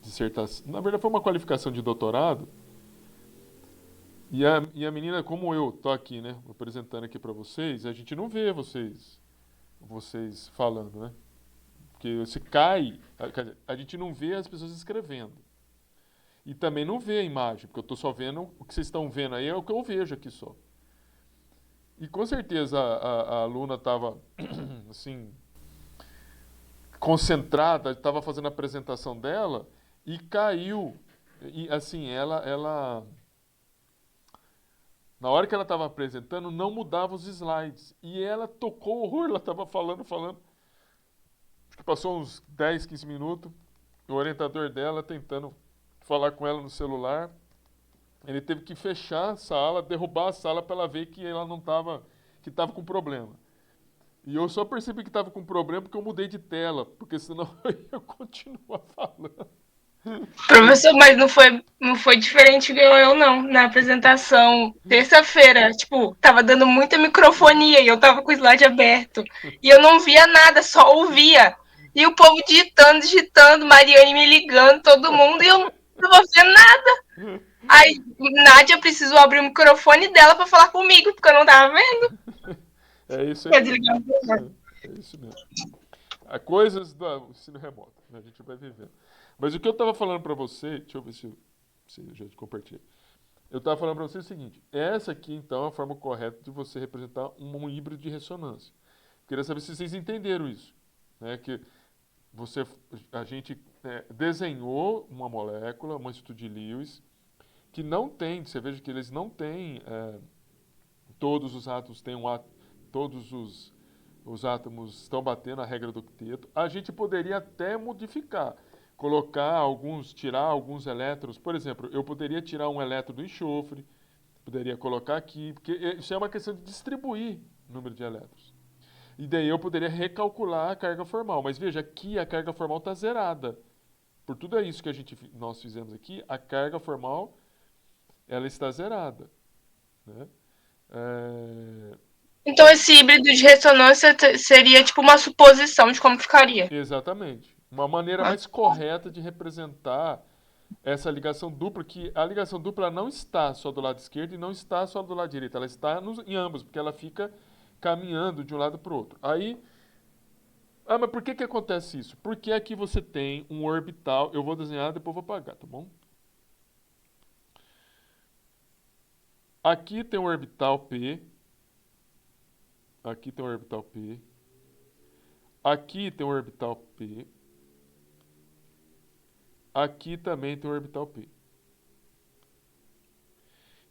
dissertação. Na verdade, foi uma qualificação de doutorado. E a menina, como eu tô aqui, né, apresentando aqui para vocês, a gente não vê vocês falando, né? Porque você cai, quer dizer, a gente não vê as pessoas escrevendo. E também não vê a imagem, porque eu tô só vendo o que vocês estão vendo aí, é o que eu vejo aqui só. E com certeza a aluna estava, assim, concentrada, estava fazendo a apresentação dela e caiu. E, assim, ela na hora que ela estava apresentando, não mudava os slides. E ela tocou horror, ela estava falando. Acho que passou uns 10, 15 minutos. O orientador dela tentando falar com ela no celular. Ele teve que fechar a sala, derrubar a sala para ela ver que ela não estava, que estava com problema. E eu só percebi que estava com problema porque eu mudei de tela, porque senão eu ia continuar falando. Professor, mas não foi diferente que eu, não. Na apresentação, terça-feira, tipo, tava dando muita microfonia e eu tava com o slide aberto. E eu não via nada, só ouvia. E o povo digitando, Mariane me ligando, todo mundo, e eu não tava vendo nada. Aí, Nádia precisou abrir o microfone dela pra falar comigo, porque eu não tava vendo. É isso aí Quer mesmo. desligar o microfone. É isso mesmo. Há coisas do ensino remoto, né? A gente vai vivendo. Mas o que eu estava falando para você, deixa eu ver se eu já te compartilhei. Eu estava falando para você o seguinte: essa aqui, então, é a forma correta de você representar um híbrido de ressonância. Queria saber se vocês entenderam isso, né? Que a gente desenhou uma molécula, uma Instituto de Lewis, que não tem, você veja que eles não têm, todos os átomos têm todos os átomos estão batendo a regra do octeto. A gente poderia até modificar, tirar alguns elétrons. Por exemplo, eu poderia tirar um elétron do enxofre, poderia colocar aqui, porque isso é uma questão de distribuir o número de elétrons. E daí eu poderia recalcular a carga formal. Mas veja, aqui a carga formal está zerada. Por tudo isso que nós fizemos aqui, a carga formal ela está zerada, né? Então, esse híbrido de ressonância seria tipo uma suposição de como ficaria. Exatamente. Uma maneira mais correta de representar essa ligação dupla, que a ligação dupla não está só do lado esquerdo e não está só do lado direito, ela está em ambos, porque ela fica caminhando de um lado para o outro. Aí, mas por que acontece isso? Porque aqui você tem um orbital, eu vou desenhar, depois vou apagar, tá bom? Aqui tem um orbital P, aqui tem um orbital P, aqui tem um orbital P, aqui também tem um orbital P.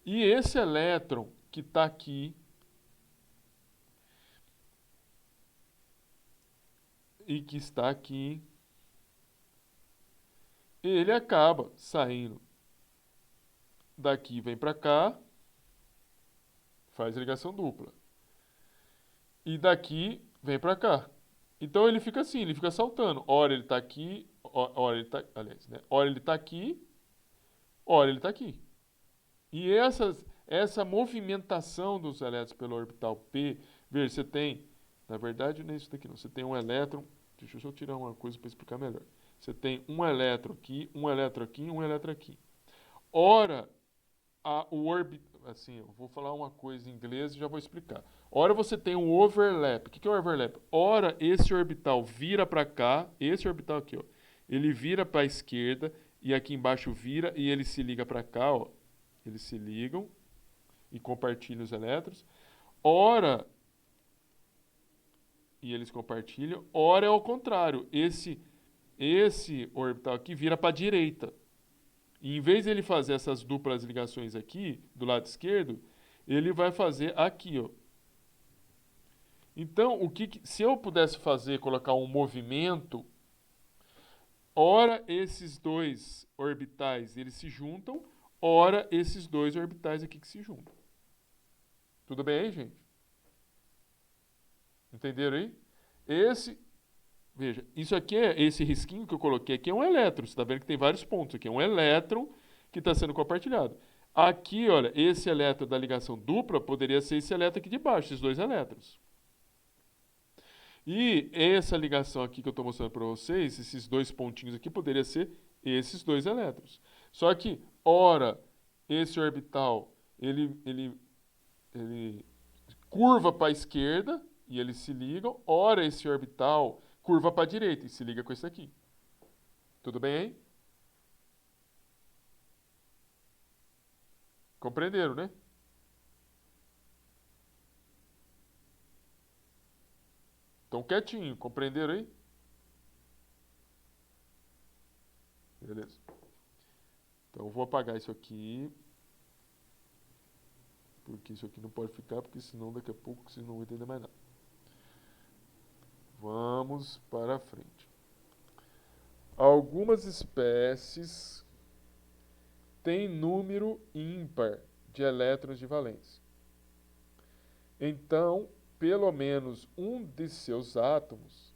E esse elétron que está aqui e que está aqui, ele acaba saindo daqui, vem para cá, faz ligação dupla. E daqui vem para cá. Então ele fica assim, ele fica saltando. Ora ele está aqui, ora ele está, aliás, né? Ora ele está aqui, ora ele está aqui. E essa movimentação dos elétrons pelo orbital P, veja, você tem, na verdade não é isso daqui não, você tem um elétron, deixa eu só tirar uma coisa para explicar melhor. Você tem um elétron aqui, um elétron aqui, um elétron aqui. Ora, o orbital, assim, eu vou falar uma coisa em inglês e já vou explicar. Ora você tem um overlap. O que é o overlap? Ora esse orbital vira para cá, esse orbital aqui, ó, ele vira para a esquerda e aqui embaixo vira e ele se liga para cá, ó. Eles se ligam e compartilham os elétrons. Ora, e eles compartilham. Ora é ao contrário. Esse orbital aqui vira para a direita. E em vez de ele fazer essas duplas ligações aqui, do lado esquerdo, ele vai fazer aqui, ó. Então, se eu pudesse colocar um movimento, ora esses dois orbitais eles se juntam, ora esses dois orbitais aqui que se juntam. Tudo bem aí, gente? Entenderam aí? Veja, isso aqui esse risquinho que eu coloquei aqui é um elétron. Você está vendo que tem vários pontos aqui. É um elétron que está sendo compartilhado. Aqui, olha, esse elétron da ligação dupla poderia ser esse elétron aqui de baixo, esses dois elétrons. E essa ligação aqui que eu estou mostrando para vocês, esses dois pontinhos aqui, poderia ser esses dois elétrons. Só que, ora, esse orbital, ele curva para a esquerda e eles se ligam. Ora, esse orbital curva para a direita e se liga com esse aqui. Tudo bem aí? Compreenderam, né? Estão quietinho, compreenderam aí? Beleza. Então eu vou apagar isso aqui. Porque isso aqui não pode ficar, porque senão daqui a pouco vocês não vão entender mais nada. Vamos para frente. Algumas espécies têm número ímpar de elétrons de valência. Então, pelo menos um de seus átomos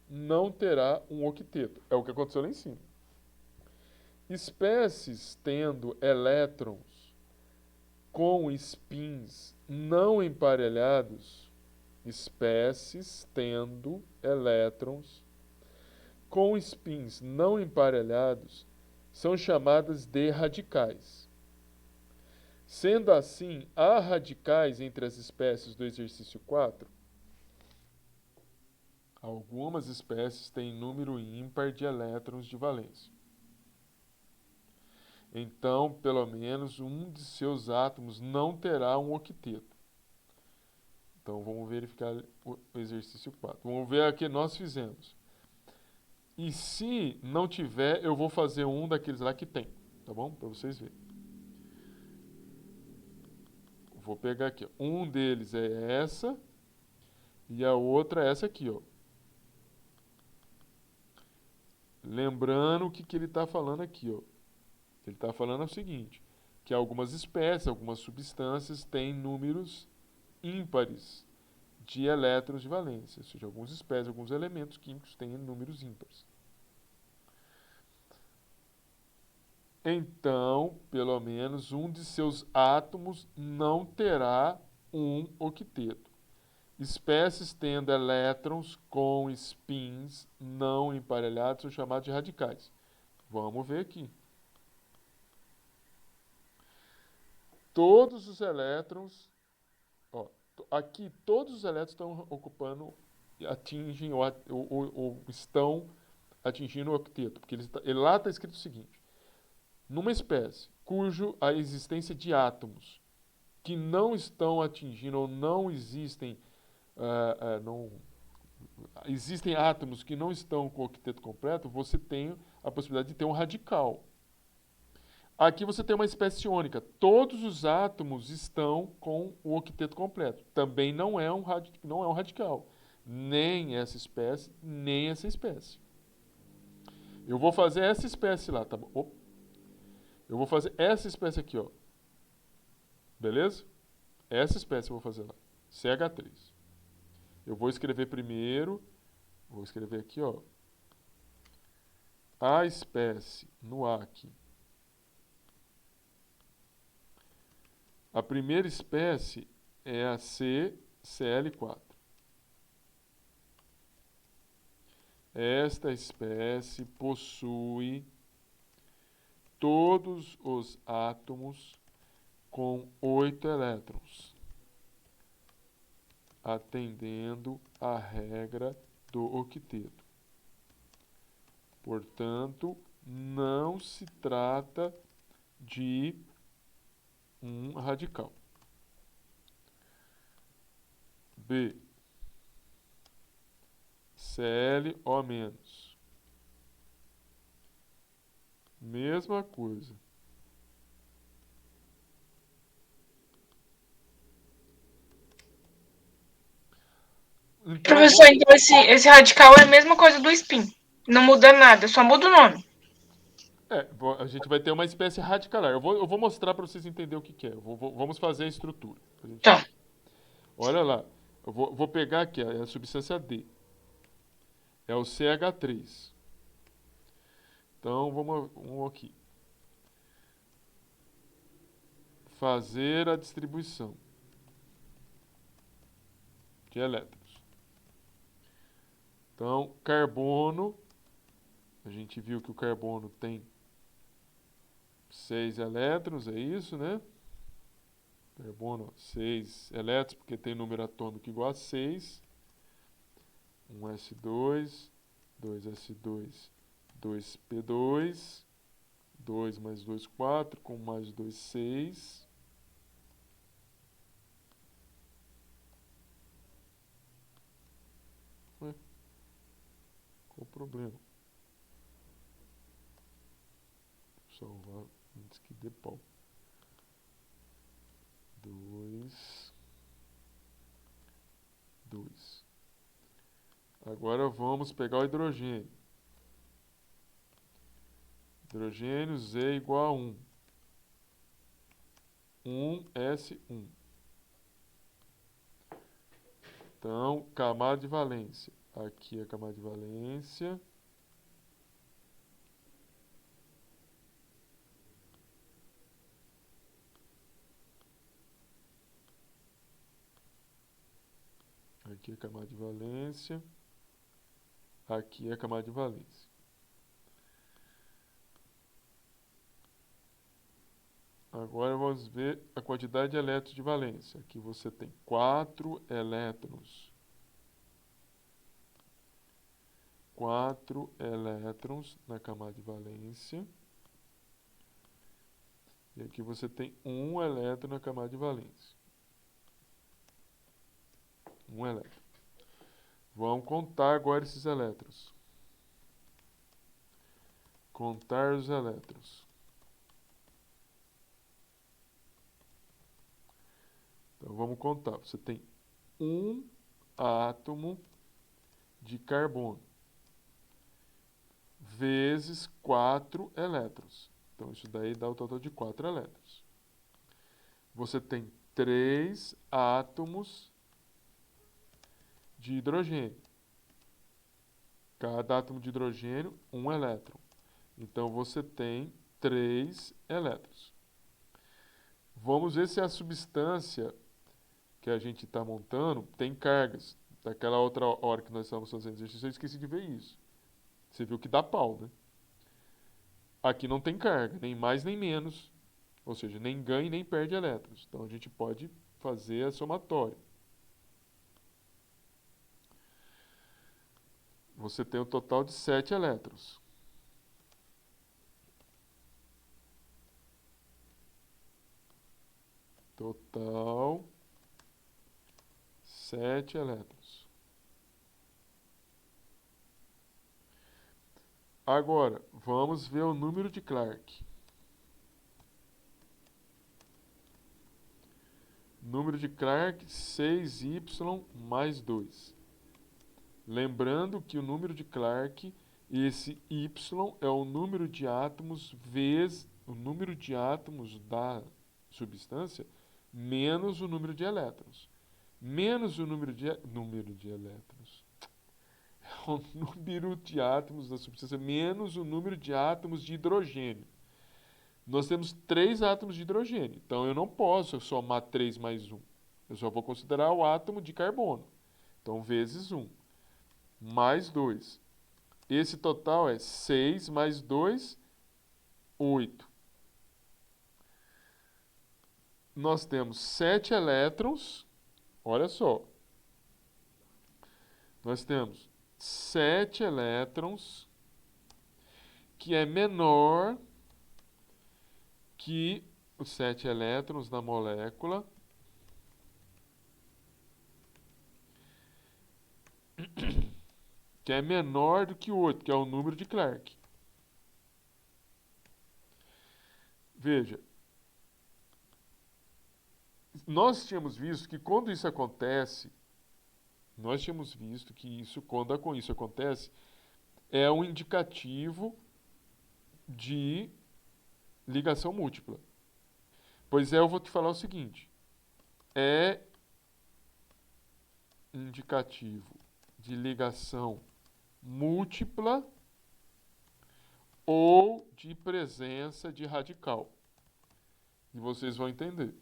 não terá um octeto. É o que aconteceu lá em cima. Espécies tendo elétrons com spins não emparelhados, espécies tendo elétrons com spins não emparelhados são chamadas de radicais. Sendo assim, há radicais entre as espécies do exercício 4? Algumas espécies têm número ímpar de elétrons de valência. Então, pelo menos um de seus átomos não terá um octeto. Então, vamos verificar o exercício 4. Vamos ver o que nós fizemos. E se não tiver, eu vou fazer um daqueles lá que tem. Tá bom? Para vocês verem. Vou pegar aqui. Um deles é essa. E a outra é essa aqui, ó. Lembrando o que ele está falando aqui, ó. Ele está falando o seguinte, que algumas espécies, algumas substâncias têm números ímpares de elétrons de valência. Ou seja, algumas espécies, alguns elementos químicos têm números ímpares. Então, pelo menos um de seus átomos não terá um octeto. Espécies tendo elétrons com spins não emparelhados são chamados de radicais. Vamos ver aqui. Todos os elétrons, ó, aqui todos os elétrons estão ocupando, atingem ou estão atingindo o octeto, porque lá está escrito o seguinte: numa espécie cujo a existência de átomos que não estão atingindo ou não existem, existem átomos que não estão com o octeto completo, você tem a possibilidade de ter um radical. Aqui você tem uma espécie iônica. Todos os átomos estão com o octeto completo. Também não é um radical. Nem essa espécie, nem essa espécie. Eu vou fazer essa espécie lá, tá bom? Eu vou fazer essa espécie aqui, ó. Beleza? Essa espécie eu vou fazer lá. CH3. Eu vou escrever primeiro, vou escrever aqui, ó. A espécie no A aqui. A primeira espécie é a CCl4. Esta espécie possui todos os átomos com 8 elétrons, atendendo à regra do octeto. Portanto, não se trata de um radical. B. ClO-. Mesma coisa. Então, Professor, então esse radical é a mesma coisa do spin. Não muda nada, só muda o nome. a gente vai ter uma espécie radicalar. Eu vou mostrar para vocês entenderem o que, que é. Vamos fazer a estrutura. Pra gente Tá. ver. Olha lá. Eu vou pegar aqui a substância D. É o CH3. Então, vamos aqui. Fazer a distribuição de elétrons. Então, carbono. A gente viu que o carbono tem 6 elétrons, é isso, né? Carbono, 6 elétrons, porque tem número atômico igual a 6. 1s2, 2s2, 2p2, 2 mais 2, 4, com mais 2, 6. Ué, qual o problema? Salvar antes que dê pau. 2, 2. Agora vamos pegar o hidrogênio. Hidrogênio Z igual a 1. 1s1. Então, camada de valência. Aqui é a camada de valência. Aqui é a camada de valência. Aqui é a camada de valência. Agora vamos ver a quantidade de elétrons de valência. Aqui você tem 4 elétrons. 4 elétrons na camada de valência. E aqui você tem 1 elétron na camada de valência. 1 elétron. Vamos contar agora esses elétrons. Contar os elétrons. Então vamos contar. Você tem 1 átomo de carbono vezes 4 elétrons. Então isso daí dá o total de 4 elétrons. Você tem 3 átomos de hidrogênio. Cada átomo de hidrogênio, 1 elétron. Então você tem 3 elétrons. Vamos ver se a substância que a gente está montando tem cargas. Daquela outra hora que nós estávamos fazendo exercício, eu esqueci de ver isso. Você viu que dá pau, né? Aqui não tem carga, nem mais nem menos. Ou seja, nem ganha nem perde elétrons. Então a gente pode fazer a somatória. Você tem um total de 7 elétrons. Total 7 elétrons. Agora, vamos ver o número de Clark. Número de Clark, 6y mais 2. Lembrando que o número de Clark, esse y é o número de átomos vezes o número de átomos da substância menos o número de elétrons. Menos o número de elétrons. É o número de átomos da substância menos o número de átomos de hidrogênio. Nós temos 3 átomos de hidrogênio. Então eu não posso somar 3 mais 1. Eu só vou considerar o átomo de carbono. Então vezes 1. Mais 2. Esse total é 6 mais 2, 8. Nós temos 7 elétrons. Olha só. Nós temos 7 elétrons, que é menor que os 7 elétrons da molécula. Que é menor do que o 8, que é o número de Clark. Veja, nós tínhamos visto que quando isso acontece, Nós tínhamos visto que isso, quando isso acontece, é um indicativo de ligação múltipla. Pois é, eu vou te falar o seguinte. É indicativo de ligação múltipla ou de presença de radical. E vocês vão entender.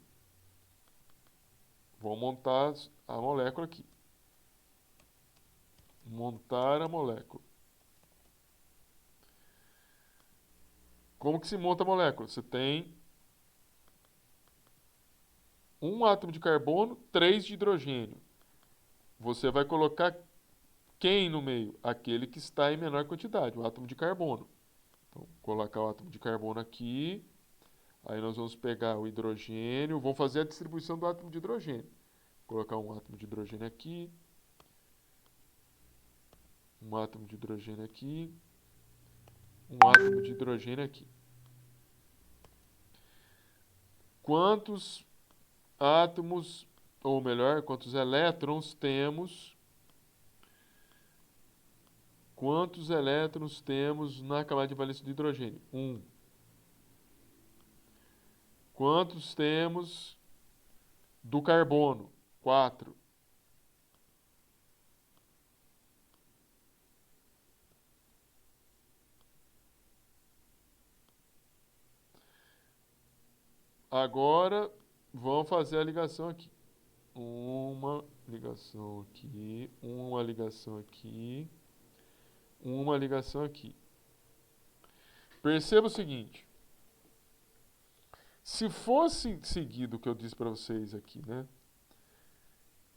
Vou montar a molécula aqui. Montar a molécula. Como que se monta a molécula? Você tem um átomo de carbono, 3 de hidrogênio. Você vai colocar quem no meio? Aquele que está em menor quantidade, o átomo de carbono. Então, colocar o átomo de carbono aqui. Aí nós vamos pegar o hidrogênio, vamos fazer a distribuição do átomo de hidrogênio. Colocar um átomo de hidrogênio aqui. Um átomo de hidrogênio aqui. Um átomo de hidrogênio aqui. Quantos átomos, ou melhor, quantos elétrons temos? Quantos elétrons temos na camada de valência do hidrogênio? 1. Quantos temos do carbono? 4. Agora, vamos fazer a ligação aqui. Uma ligação aqui, uma ligação aqui, uma ligação aqui. Perceba o seguinte. Se fosse seguido o que eu disse para vocês aqui, né?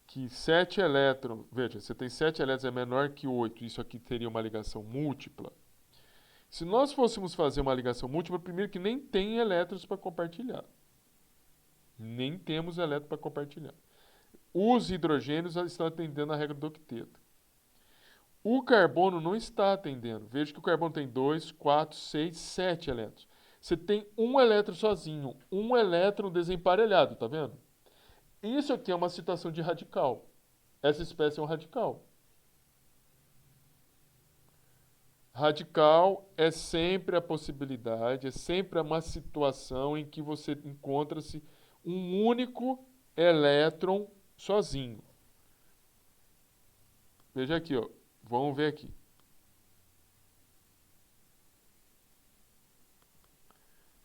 Que 7 elétrons, veja, você tem 7 elétrons, é menor que 8, isso aqui teria uma ligação múltipla. Se nós fôssemos fazer uma ligação múltipla, primeiro que nem tem elétrons para compartilhar. Nem temos elétrons para compartilhar. Os hidrogênios estão atendendo a regra do octeto. O carbono não está atendendo. Veja que o carbono tem 2, 4, 6, 7 elétrons. Você tem um elétron sozinho, um elétron desemparelhado, tá vendo? Isso aqui é uma situação de radical. Essa espécie é um radical. Radical é sempre a possibilidade, é sempre uma situação em que você encontra-se um único elétron sozinho. Veja aqui, ó. Vamos ver aqui.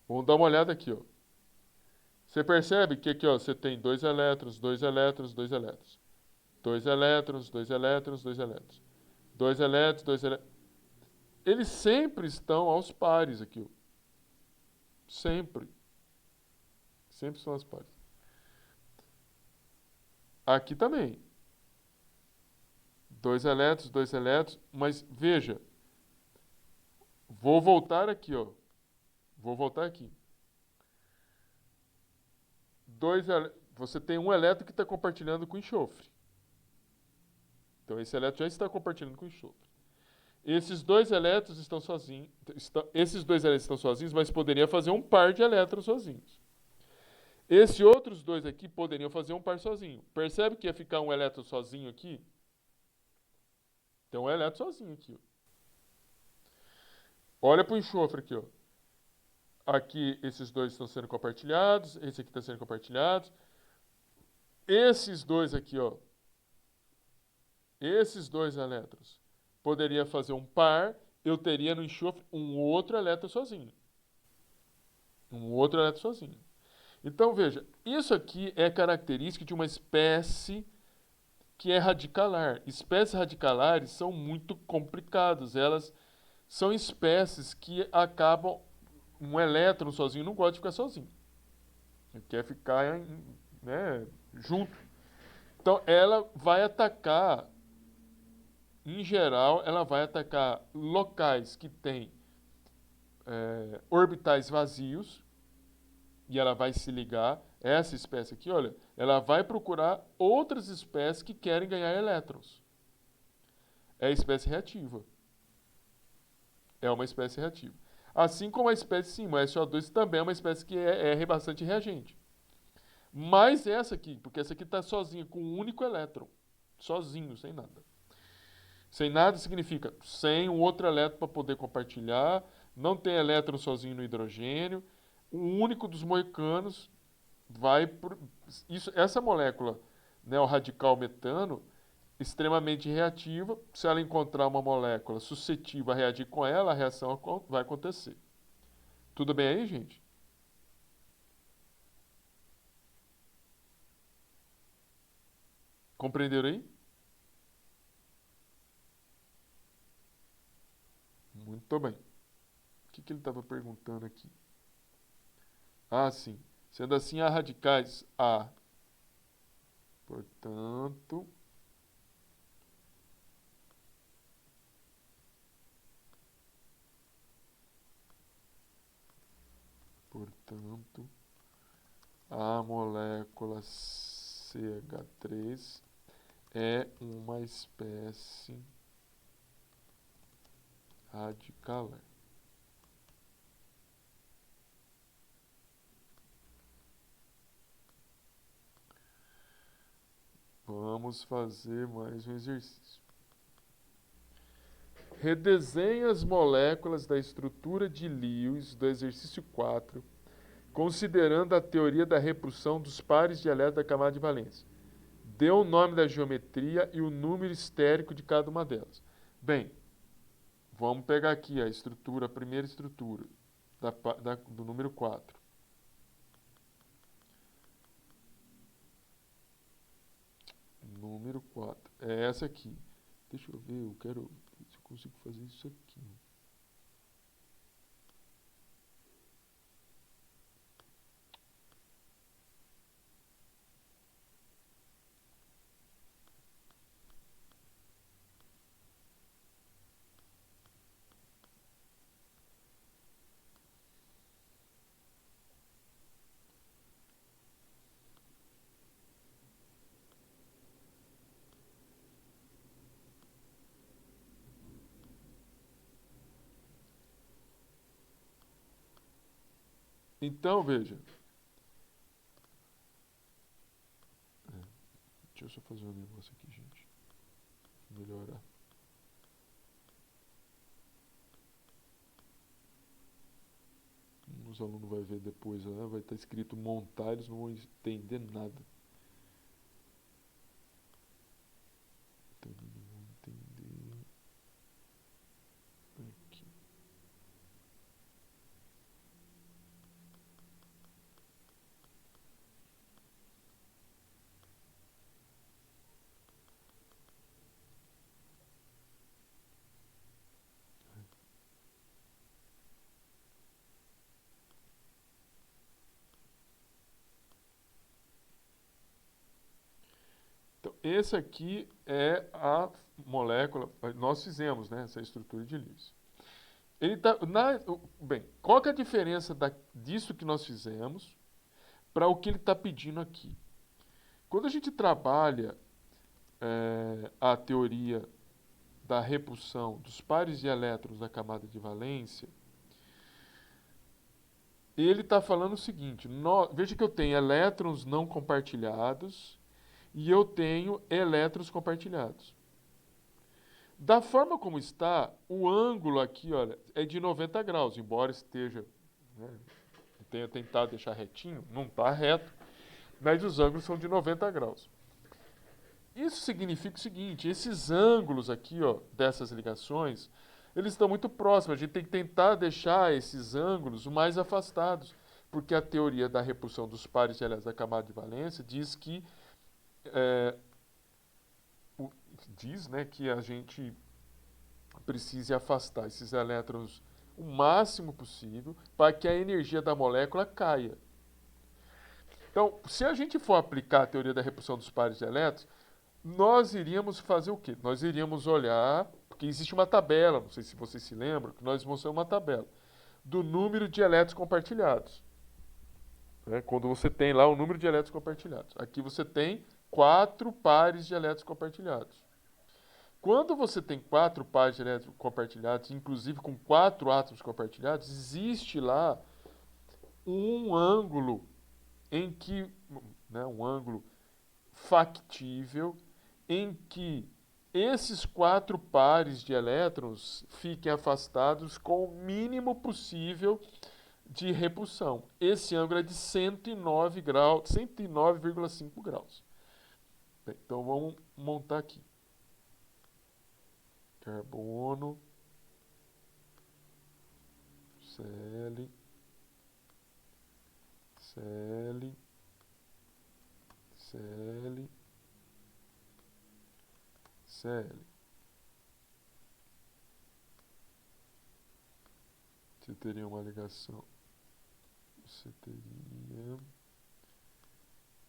Vamos dar uma olhada aqui, ó. Você percebe que aqui, ó, você tem 2 elétrons, 2 elétrons, 2 elétrons. 2 elétrons, 2 elétrons, 2 elétrons. 2 elétrons, 2 elétrons. Eles sempre estão aos pares aqui, ó. Sempre. Sempre são aos pares. Aqui também. 2 elétrons, mas veja. Vou voltar aqui, ó. Vou voltar aqui. Você tem um elétron que está compartilhando com enxofre. Então, esse elétron já está compartilhando com enxofre. Esses 2 elétrons estão sozinhos. Esses 2 elétrons estão sozinhos, mas poderia fazer um par de elétrons sozinhos. Esses outros 2 aqui poderiam fazer um par sozinho. Percebe que ia ficar um elétron sozinho aqui? Tem um elétron sozinho aqui, ó. Olha para o enxofre aqui, ó. Aqui esses 2 estão sendo compartilhados, esse aqui está sendo compartilhado. Esses 2 aqui, ó. Esses 2 elétrons poderia fazer um par, eu teria no enxofre um outro elétron sozinho. Um outro elétron sozinho. Então, veja, isso aqui é característica de uma espécie que é radicalar. Espécies radicalares são muito complicadas. Elas são espécies que acabam... Um elétron sozinho não gosta de ficar sozinho. Ele quer ficar, né, junto. Então, ela vai atacar, em geral, ela vai atacar locais que têm orbitais vazios, e ela vai se ligar, essa espécie aqui, olha, ela vai procurar outras espécies que querem ganhar elétrons. É a espécie reativa. É uma espécie reativa. Assim como a espécie, sim, o SO2 também é uma espécie que é bastante reagente. Mas essa aqui, porque essa aqui está sozinha com um único elétron. sozinho, sem nada. Sem nada significa sem um outro elétron para poder compartilhar, não tem elétron sozinho no hidrogênio, o único dos moicanos vai por isso, essa molécula, né, o radical metano, extremamente reativa. Se ela encontrar uma molécula suscetível a reagir com ela, a reação vai acontecer. Tudo bem aí, gente? Compreenderam aí? Muito bem. O que ele estava perguntando aqui? Ah, sim. Sendo assim, há radicais A. Portanto, a molécula CH3 é uma espécie radicalar. Vamos fazer mais um exercício. Redesenhe as moléculas da estrutura de Lewis do exercício 4, considerando a teoria da repulsão dos pares de elétrons da camada de valência. Dê o nome da geometria e o número estérico de cada uma delas. Bem, vamos pegar aqui a primeira estrutura do número 4. Número 4. É essa aqui. Deixa eu ver, eu quero ver se eu consigo fazer isso aqui. Então, veja. Deixa eu só fazer um negócio aqui, gente. Melhorar. Os alunos vão ver depois, né? Vai estar escrito montar, eles não vão entender nada. Então, eles não vão entender. Aqui. Então, esse aqui é a molécula, nós fizemos, né, essa estrutura de Lewis. Bem, qual que é a diferença disso que nós fizemos para o que ele está pedindo aqui? Quando a gente trabalha a teoria da repulsão dos pares de elétrons da camada de valência, ele está falando o seguinte, veja que eu tenho elétrons não compartilhados e eu tenho elétrons compartilhados. Da forma como está, o ângulo aqui, olha, é de 90 graus, embora esteja, né, tenha tentado deixar retinho, não está reto, mas os ângulos são de 90 graus. Isso significa o seguinte, esses ângulos aqui, ó, dessas ligações, eles estão muito próximos. A gente tem que tentar deixar esses ângulos o mais afastados, porque a teoria da repulsão dos pares de elétrons da camada de valência diz que né, que a gente precise afastar esses elétrons o máximo possível para que a energia da molécula caia. Então, se a gente for aplicar a teoria da repulsão dos pares de elétrons, nós iríamos fazer o quê? Nós iríamos olhar, porque existe uma tabela, não sei se vocês se lembram, que nós mostramos uma tabela do número de elétrons compartilhados. Né? Quando você tem lá o número de elétrons compartilhados. Aqui você tem 4 pares de elétrons compartilhados. Quando você tem 4 pares de elétrons compartilhados, inclusive com 4 átomos compartilhados, existe lá um ângulo em que, né, um ângulo factível em que esses 4 pares de elétrons fiquem afastados com o mínimo possível de repulsão. Esse ângulo é de 109 graus, 109,5 graus. Bem, então vamos montar aqui. Carbono, Cl, Cl, Cl, Cl. Você teria uma ligação. Você teria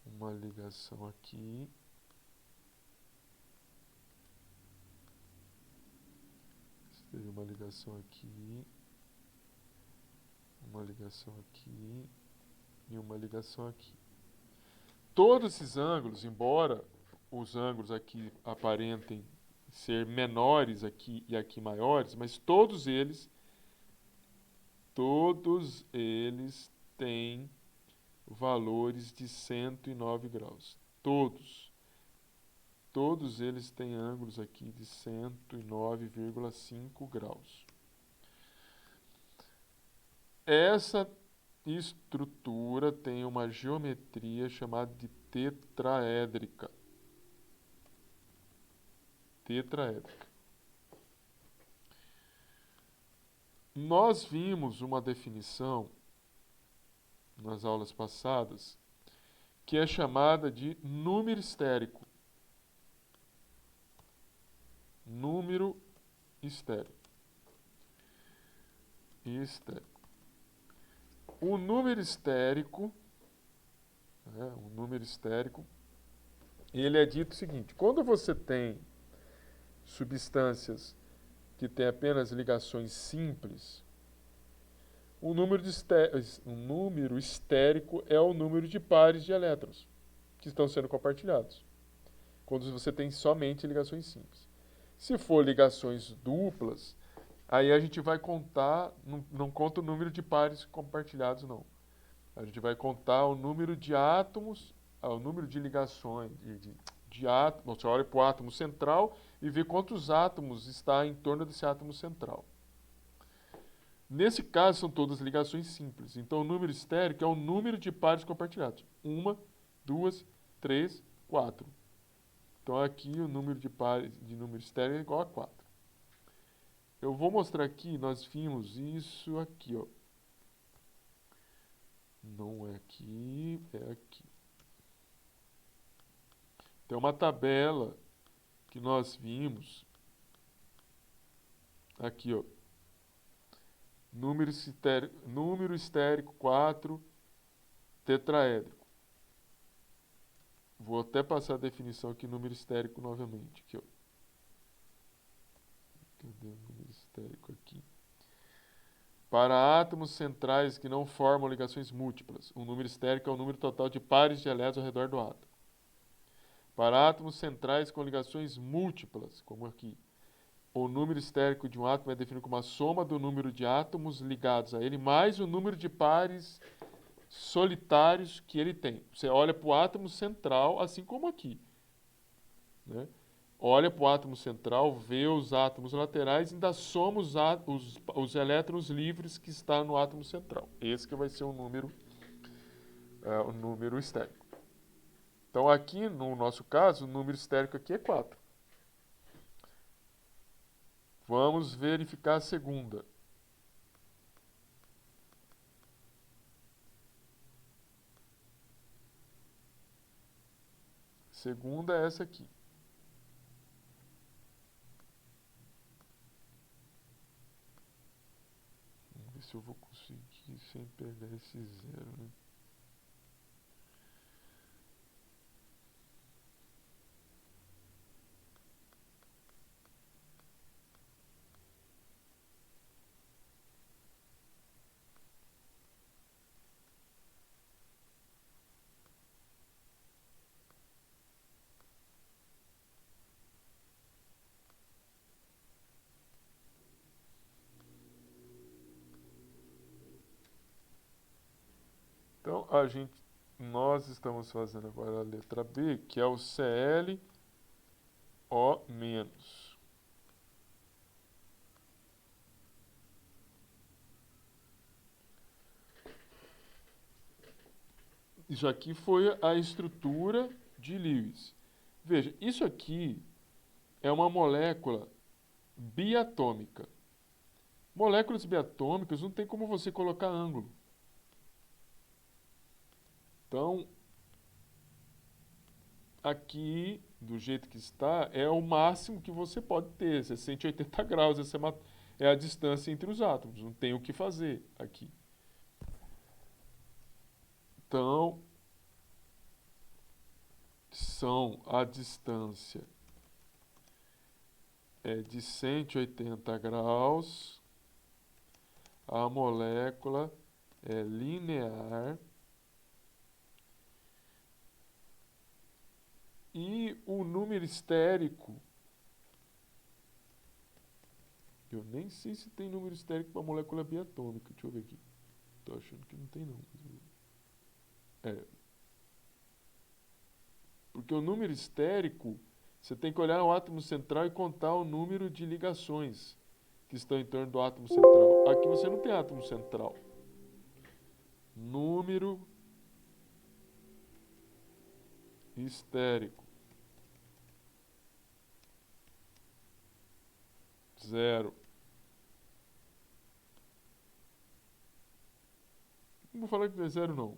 uma ligação aqui. Você teria uma ligação aqui. Uma ligação aqui. E uma ligação aqui. Todos esses ângulos, embora os ângulos aqui aparentem ser menores aqui e aqui maiores, mas todos eles têm valores de 109 graus. Todos eles têm ângulos aqui de 109,5 graus. Essa estrutura tem uma geometria chamada de tetraédrica. Nós vimos uma definição nas aulas passadas que é chamada de número estérico. Número estérico. O número estérico, ele é dito o seguinte: quando você tem substâncias que têm apenas ligações simples, o número estérico é o número de pares de elétrons que estão sendo compartilhados, quando você tem somente ligações simples. Se for ligações duplas, aí a gente vai contar, não conta o número de pares compartilhados, não. A gente vai contar o número de átomos, o número de ligações, de átomos. Você olha para o átomo central e vê quantos átomos está em torno desse átomo central. Nesse caso, são todas ligações simples. Então, o número estérico é o número de pares compartilhados. 1, 2, 3, 4. Então, aqui o número de pares de número estérico é igual a 4. Eu vou mostrar aqui, nós vimos isso aqui, ó. Não é aqui, é aqui. Tem uma tabela que nós vimos aqui, ó. Número estérico 4, tetraédrico. Vou até passar a definição aqui, número estérico novamente. Aqui, ó. Cadê o número estérico aqui? Para átomos centrais que não formam ligações múltiplas, o número estérico é o número total de pares de elétrons ao redor do átomo. Para átomos centrais com ligações múltiplas, como aqui, o número estérico de um átomo é definido como a soma do número de átomos ligados a ele mais o número de pares solitários que ele tem. Você olha para o átomo central, assim como aqui, né? Olha para o átomo central, vê os átomos laterais e ainda soma os elétrons livres que estão no átomo central. Esse que vai ser o número estérico. Então, aqui, no nosso caso, o número estérico aqui é 4. Vamos verificar a segunda. Segunda é essa aqui. Vamos ver se eu vou conseguir sem pegar esse 0, né? Então, nós estamos fazendo agora a letra B, que é o Cl O menos. Isso aqui foi a estrutura de Lewis. Veja, isso aqui é uma molécula biatômica. Moléculas biatômicas não tem como você colocar ângulo. Então, aqui, do jeito que está, é o máximo que você pode ter. 180 graus, essa é a distância entre os átomos. Não tem o que fazer aqui. Então, a distância é de 180 graus. A molécula é linear. E o número estérico, eu nem sei se tem número estérico para molécula biatômica. Deixa eu ver aqui. Tô achando que não tem não. Porque o número estérico, você tem que olhar o átomo central e contar o número de ligações que estão em torno do átomo central. Aqui você não tem átomo central. Número estérico. 0. Não vou falar que não é 0, não.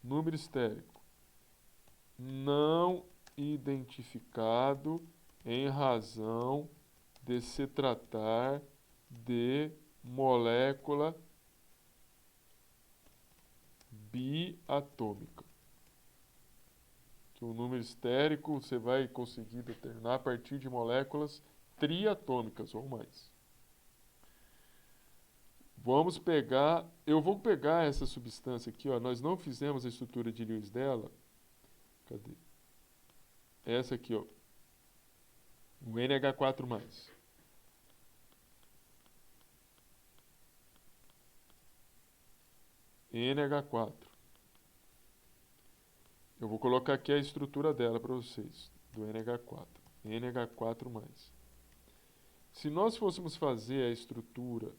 Número estérico. Não identificado em razão de se tratar de molécula biatômica. O número estérico você vai conseguir determinar a partir de moléculas triatômicas ou mais. Vamos pegar, eu vou pegar essa substância aqui, ó, nós não fizemos a estrutura de Lewis dela. Cadê? Essa aqui, ó. O NH4+. NH4. Eu vou colocar aqui a estrutura dela para vocês, do NH4. NH4+. Se nós fôssemos fazer a estrutura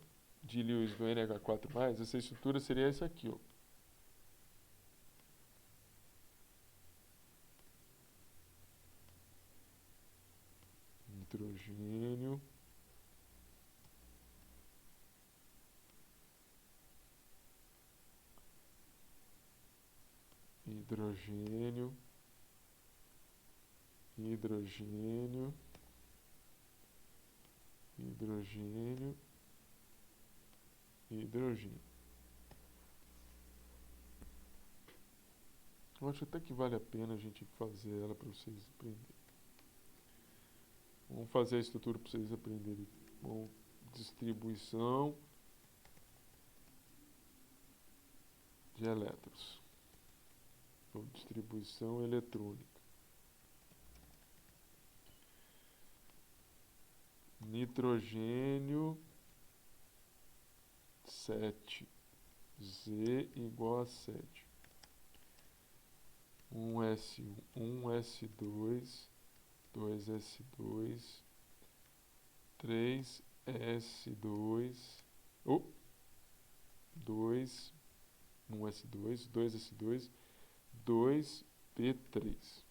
de Lewis do NH4+, essa estrutura seria essa aqui, ó. Nitrogênio. Hidrogênio. Hidrogênio. Hidrogênio. Hidrogênio. Eu acho até que vale a pena a gente fazer ela para vocês aprenderem. Vamos fazer a estrutura para vocês aprenderem. Bom, distribuição de elétrons. Ou distribuição eletrônica. Nitrogênio 7. Z igual a 7. 1S1, 1S2, 2S2, 3S2, 2, 1S2, 2S2, 2P3.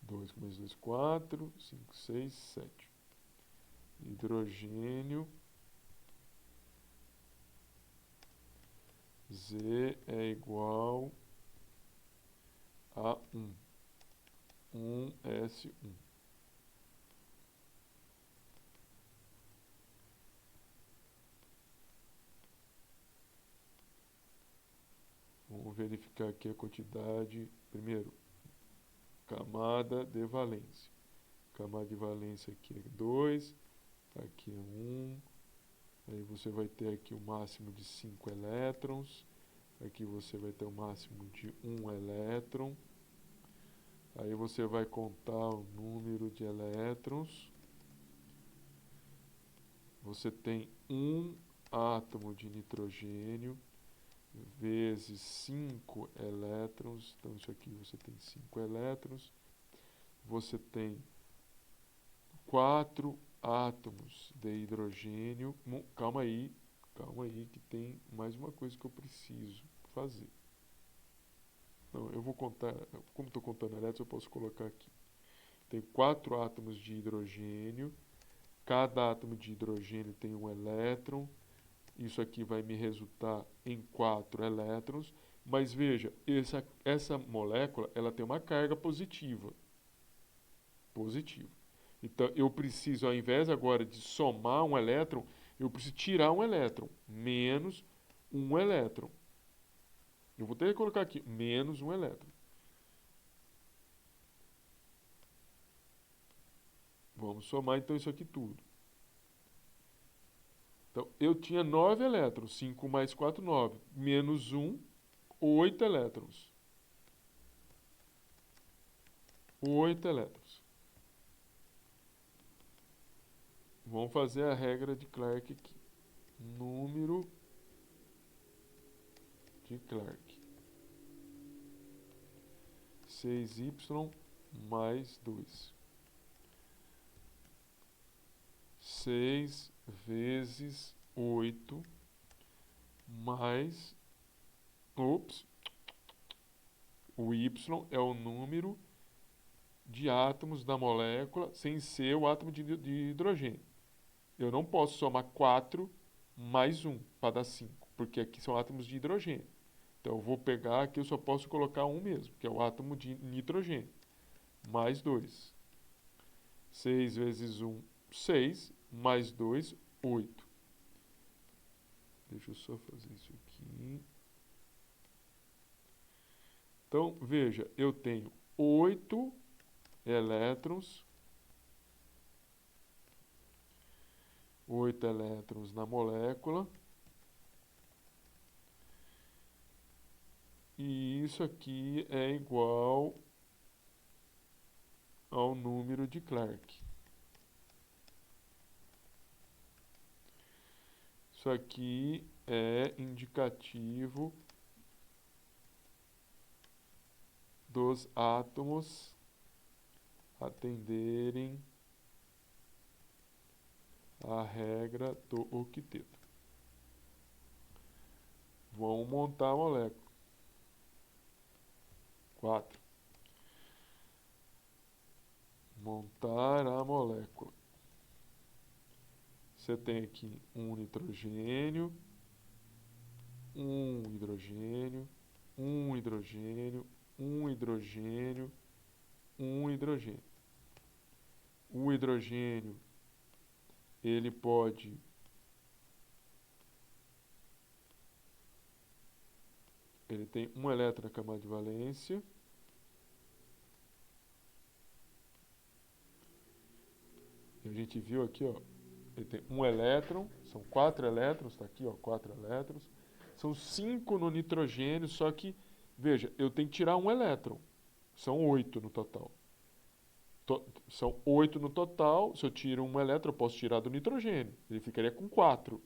Dois mais 2, 4, 5, 6, 7. Hidrogênio Z é igual a 1. 1S1. Vamos verificar aqui a quantidade. Primeiro, camada de valência. Camada de valência aqui é 2. Aqui é 1. Aí você vai ter aqui o máximo de 5 elétrons. Aqui você vai ter o máximo de 1 elétron. Aí você vai contar o número de elétrons. Você tem 1 átomo de nitrogênio vezes 5 elétrons. Então, isso aqui você tem 5 elétrons. Você tem 4 átomos de hidrogênio. Calma aí, que tem mais uma coisa que eu preciso fazer. Não, eu vou contar, como estou contando elétrons, eu posso colocar aqui. Tem 4 átomos de hidrogênio. Cada átomo de hidrogênio tem um elétron. Isso aqui vai me resultar em 4 elétrons. Mas veja, essa molécula ela tem uma carga positiva. Então, eu preciso, ao invés agora de somar um elétron, eu preciso tirar um elétron. Menos um elétron. Eu vou ter que colocar aqui, menos um elétron. Vamos somar, então, isso aqui tudo. Então, eu tinha 9 elétrons. 5 mais 4, 9. Menos 1, 8 elétrons. 8 elétrons. Vamos fazer a regra de Clark aqui. Número de Clark. 6y mais 2. 6 vezes 8 mais... Ops. O y é o número de átomos da molécula sem ser o átomo de hidrogênio. Eu não posso somar 4 mais 1 para dar 5, porque aqui são átomos de hidrogênio. Então, eu vou pegar aqui, eu só posso colocar um mesmo, que é o átomo de nitrogênio. Mais 2. 6 vezes 1, 6. Mais 2, 8. Deixa eu só fazer isso aqui. Então, veja, eu tenho 8 elétrons. 8 elétrons na molécula. E isso aqui é igual ao número de Clark. Isso aqui é indicativo dos átomos atenderem à regra do octeto. Vamos montar a molécula. 4. Montar a molécula. Você tem aqui um nitrogênio, um hidrogênio, um hidrogênio, um hidrogênio, um hidrogênio. O hidrogênio, ele pode ele tem um elétron na camada de valência. E a gente viu aqui, ó, ele tem um elétron, são 4 elétrons, está aqui, ó, 4 elétrons. São 5 no nitrogênio, só que, veja, eu tenho que tirar um elétron. São 8 no total. São 8 no total. Se eu tiro um elétron, eu posso tirar do nitrogênio. Ele ficaria com 4.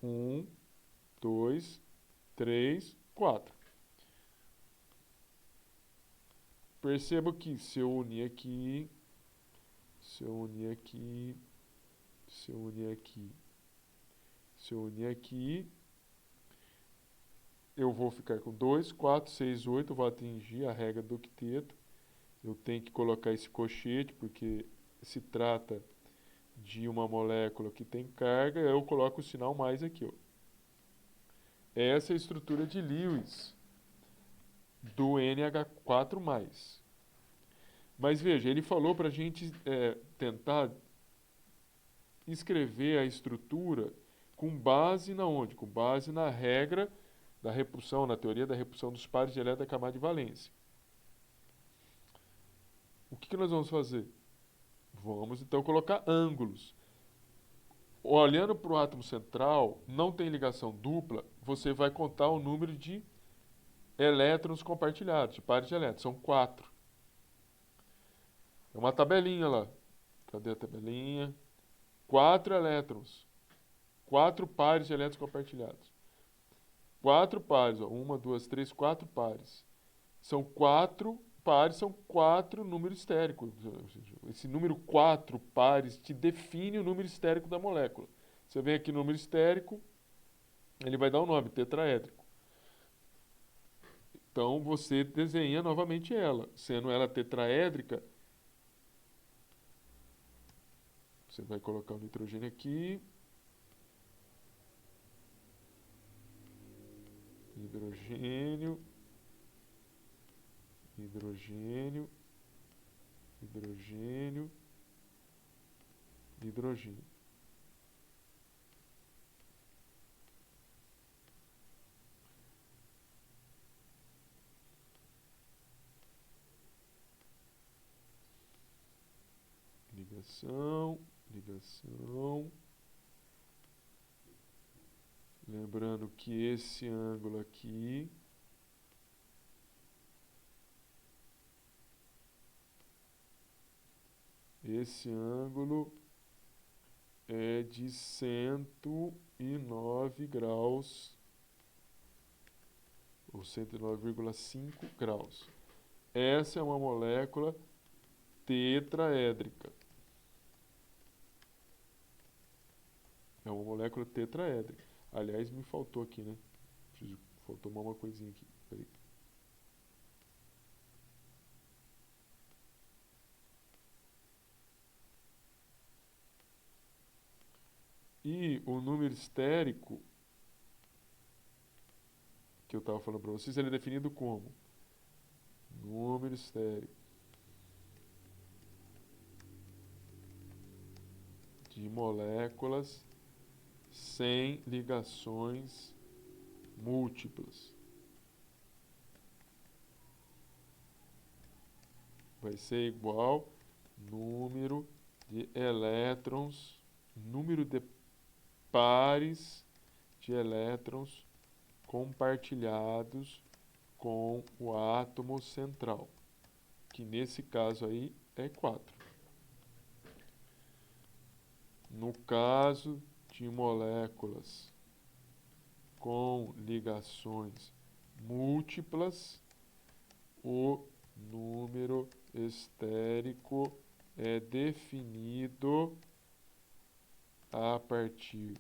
1, 2, 3, 4. Perceba que se eu unir aqui, se eu unir aqui, se eu unir aqui, se eu unir aqui, eu vou ficar com 2, 4, 6, 8, eu vou atingir a regra do octeto. Eu tenho que colocar esse cochete, porque se trata de uma molécula que tem carga, eu coloco o sinal mais aqui, ó. Essa é a estrutura de Lewis do NH4+. Mas veja, ele falou para a gente tentar escrever a estrutura com base na onde? Com base na regra da repulsão, na teoria da repulsão dos pares de elétrons da camada de valência. O que nós vamos fazer? Vamos então colocar ângulos. Olhando para o átomo central, não tem ligação dupla, você vai contar o número de elétrons compartilhados, de pares de elétrons. São 4. É uma tabelinha lá. Cadê a tabelinha? 4 elétrons. 4 pares de elétrons compartilhados. 4 pares, ó. 1, 2, 3, 4 pares. São 4 pares, são 4 números estéricos. Esse número 4 pares te define o número estérico da molécula. Você vem aqui no número estérico, ele vai dar um nome, tetraédrico. Então, você desenha novamente ela. Sendo ela tetraédrica, você vai colocar o nitrogênio aqui. Hidrogênio. Hidrogênio. Hidrogênio. Hidrogênio. Ligação, ligação. Lembrando que esse ângulo aqui é de 109 graus, ou 109,5 graus. Essa é uma molécula tetraédrica. É uma molécula tetraédrica. Aliás, me faltou aqui, né? Faltou uma coisinha aqui. Peraí. E o número estérico que eu estava falando para vocês, ele é definido como número estérico de moléculas sem ligações múltiplas. Vai ser igual número de elétrons, número de pares de elétrons compartilhados com o átomo central, que nesse caso aí é 4. No caso de moléculas com ligações múltiplas, o número estérico é definido a partir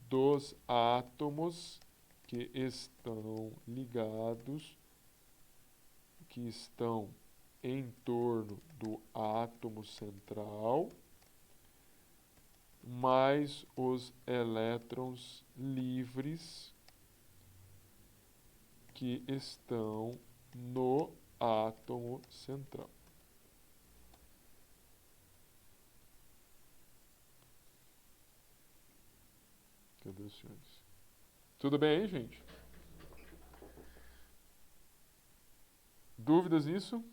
dos átomos que estão ligados, que estão em torno do átomo central, mais os elétrons livres que estão no átomo central. Cadê os senhores? Tudo bem aí, gente? Dúvidas nisso?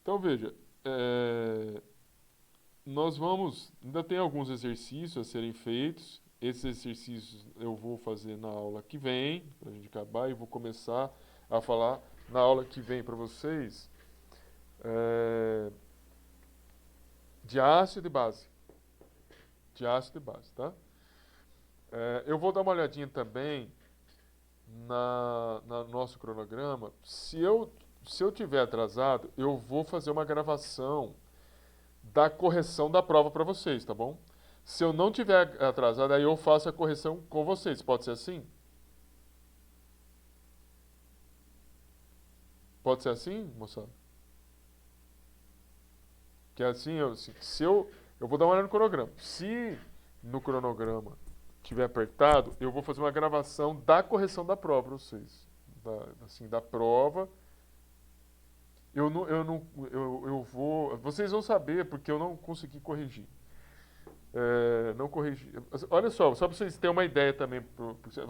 Então, veja, nós ainda tem alguns exercícios a serem feitos. Esses exercícios eu vou fazer na aula que vem, para a gente acabar, e vou começar a falar na aula que vem para vocês de ácido e base. De ácido e base, tá? Eu vou dar uma olhadinha também no nosso cronograma. Se eu tiver atrasado, eu vou fazer uma gravação da correção da prova para vocês, tá bom? Se eu não tiver atrasado, aí eu faço a correção com vocês. Pode ser assim? Pode ser assim, moçada? Que assim, eu vou dar uma olhada no cronograma. Se no cronograma tiver apertado, eu vou fazer uma gravação da correção da prova para vocês. Da prova. Eu vou. Vocês vão saber porque eu não consegui corrigir. Não corrigi. Olha só para vocês terem uma ideia também.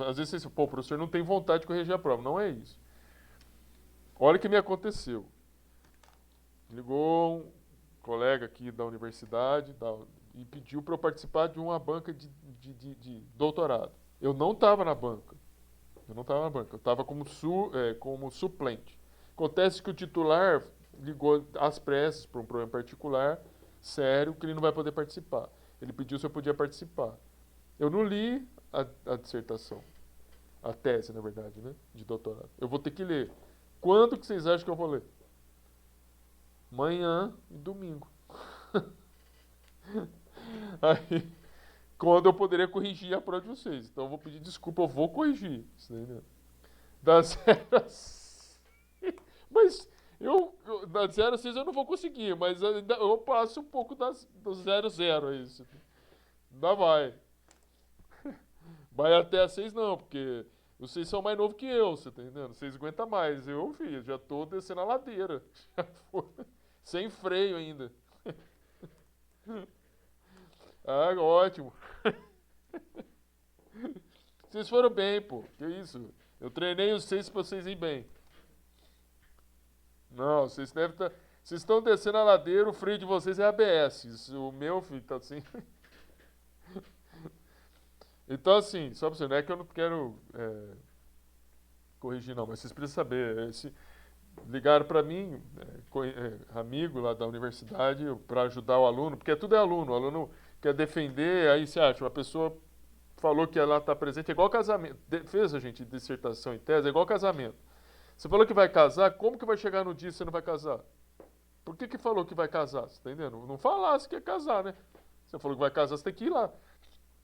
Às vezes vocês, o professor não tem vontade de corrigir a prova. Não é isso. Olha o que me aconteceu. Ligou um colega aqui da universidade e pediu para eu participar de uma banca de doutorado. Eu não estava na banca. Eu estava como suplente. Acontece que o titular ligou às pressas por um problema particular, sério, que ele não vai poder participar. Ele pediu se eu podia participar. Eu não li a dissertação, a tese, na verdade, né, de doutorado. Eu vou ter que ler. Quando que vocês acham que eu vou ler? Manhã e domingo. Aí, quando eu poderia corrigir a prova de vocês. Então eu vou pedir desculpa, eu vou corrigir. Das 0 a 6. Mas das 0 a 6 eu não vou conseguir, mas eu passo um pouco do 0 a 0 aí. Ainda vai. Vai até a 6 não, porque vocês são mais novos que eu, você tá entendendo? Vocês aguentam mais. Eu, filho, já tô descendo a ladeira. Já foi. Sem freio ainda. Ah, ótimo. Vocês foram bem, pô. Que isso? Eu treinei vocês pra vocês irem bem. Não, vocês devem estar. Vocês estão descendo a ladeira, o freio de vocês é ABS. O meu, filho, tá assim. Então, assim, só pra você, não é que eu não quero corrigir, não, mas vocês precisam saber. Ligaram pra mim, amigo lá da universidade, pra ajudar o aluno, porque tudo é aluno. O aluno quer defender, aí você acha, uma pessoa falou que ela está presente, é igual casamento. Fez a gente dissertação em tese, é igual casamento. Você falou que vai casar, como que vai chegar no dia que você não vai casar? Por que falou que vai casar? Você tá entendendo? Não falasse que ia casar, né? Você falou que vai casar, você tem que ir lá.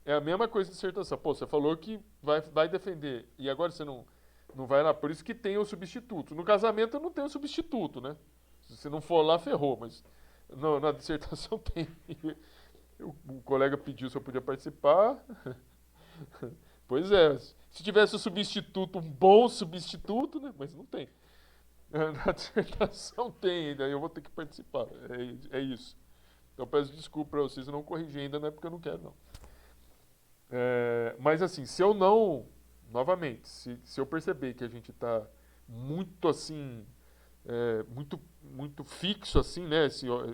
É a mesma coisa de dissertação. Pô, você falou que vai defender, e agora você não vai lá. Por isso que tem o substituto. No casamento não tem o substituto, né? Se você não for lá, ferrou, mas na dissertação tem. O colega pediu se eu podia participar. Pois é, se tivesse o substituto, um bom substituto, né? Mas não tem. Na dissertação tem, daí eu vou ter que participar. É isso. Então peço desculpa para vocês, eu não corrigi ainda, não é porque eu não quero, não. Mas assim, se eu não, novamente, se eu perceber que a gente está muito assim, muito fixo assim, né,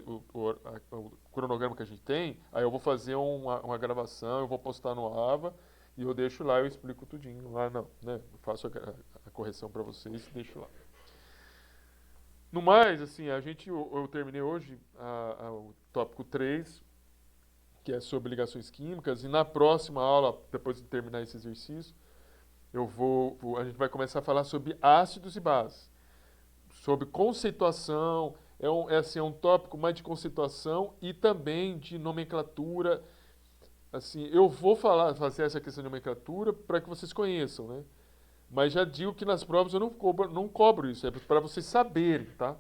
o cronograma que a gente tem, aí eu vou fazer uma gravação, eu vou postar no Ava e eu deixo lá, eu explico tudinho lá, não, né, eu faço a correção para vocês e deixo lá. No mais, assim, eu terminei hoje o tópico 3, que é sobre ligações químicas, e na próxima aula, depois de terminar esse exercício, a gente vai começar a falar sobre ácidos e bases, sobre conceituação, é um tópico mais de conceituação e também de nomenclatura. Assim, eu vou fazer essa questão de nomenclatura para que vocês conheçam, né? Mas já digo que nas provas eu não cobro isso, é para vocês saberem, tá?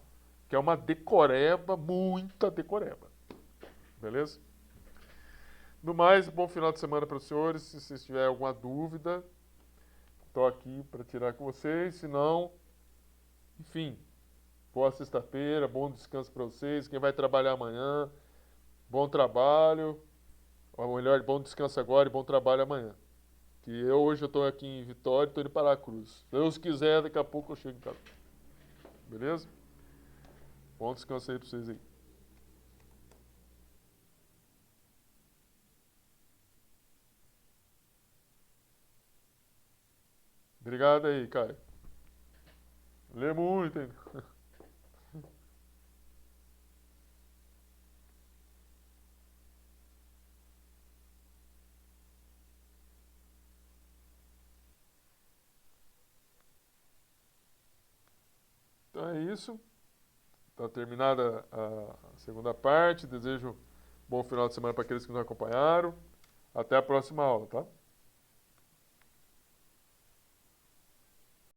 Que é uma decoreba, muita decoreba. Beleza? No mais, bom final de semana para os senhores. Se vocês tiverem alguma dúvida, estou aqui para tirar com vocês. Se não, enfim, boa sexta-feira, bom descanso para vocês. Quem vai trabalhar amanhã, bom trabalho. Ou melhor, bom descanso agora e bom trabalho amanhã. Que hoje eu estou aqui em Vitória e estou indo para a Cruz. Se Deus quiser, daqui a pouco eu chego em casa. Beleza? Bom descanso aí para vocês aí. Obrigado aí, Caio. Lê muito, hein? Então é isso. Está terminada a segunda parte. Desejo bom final de semana para aqueles que nos acompanharam. Até a próxima aula, tá?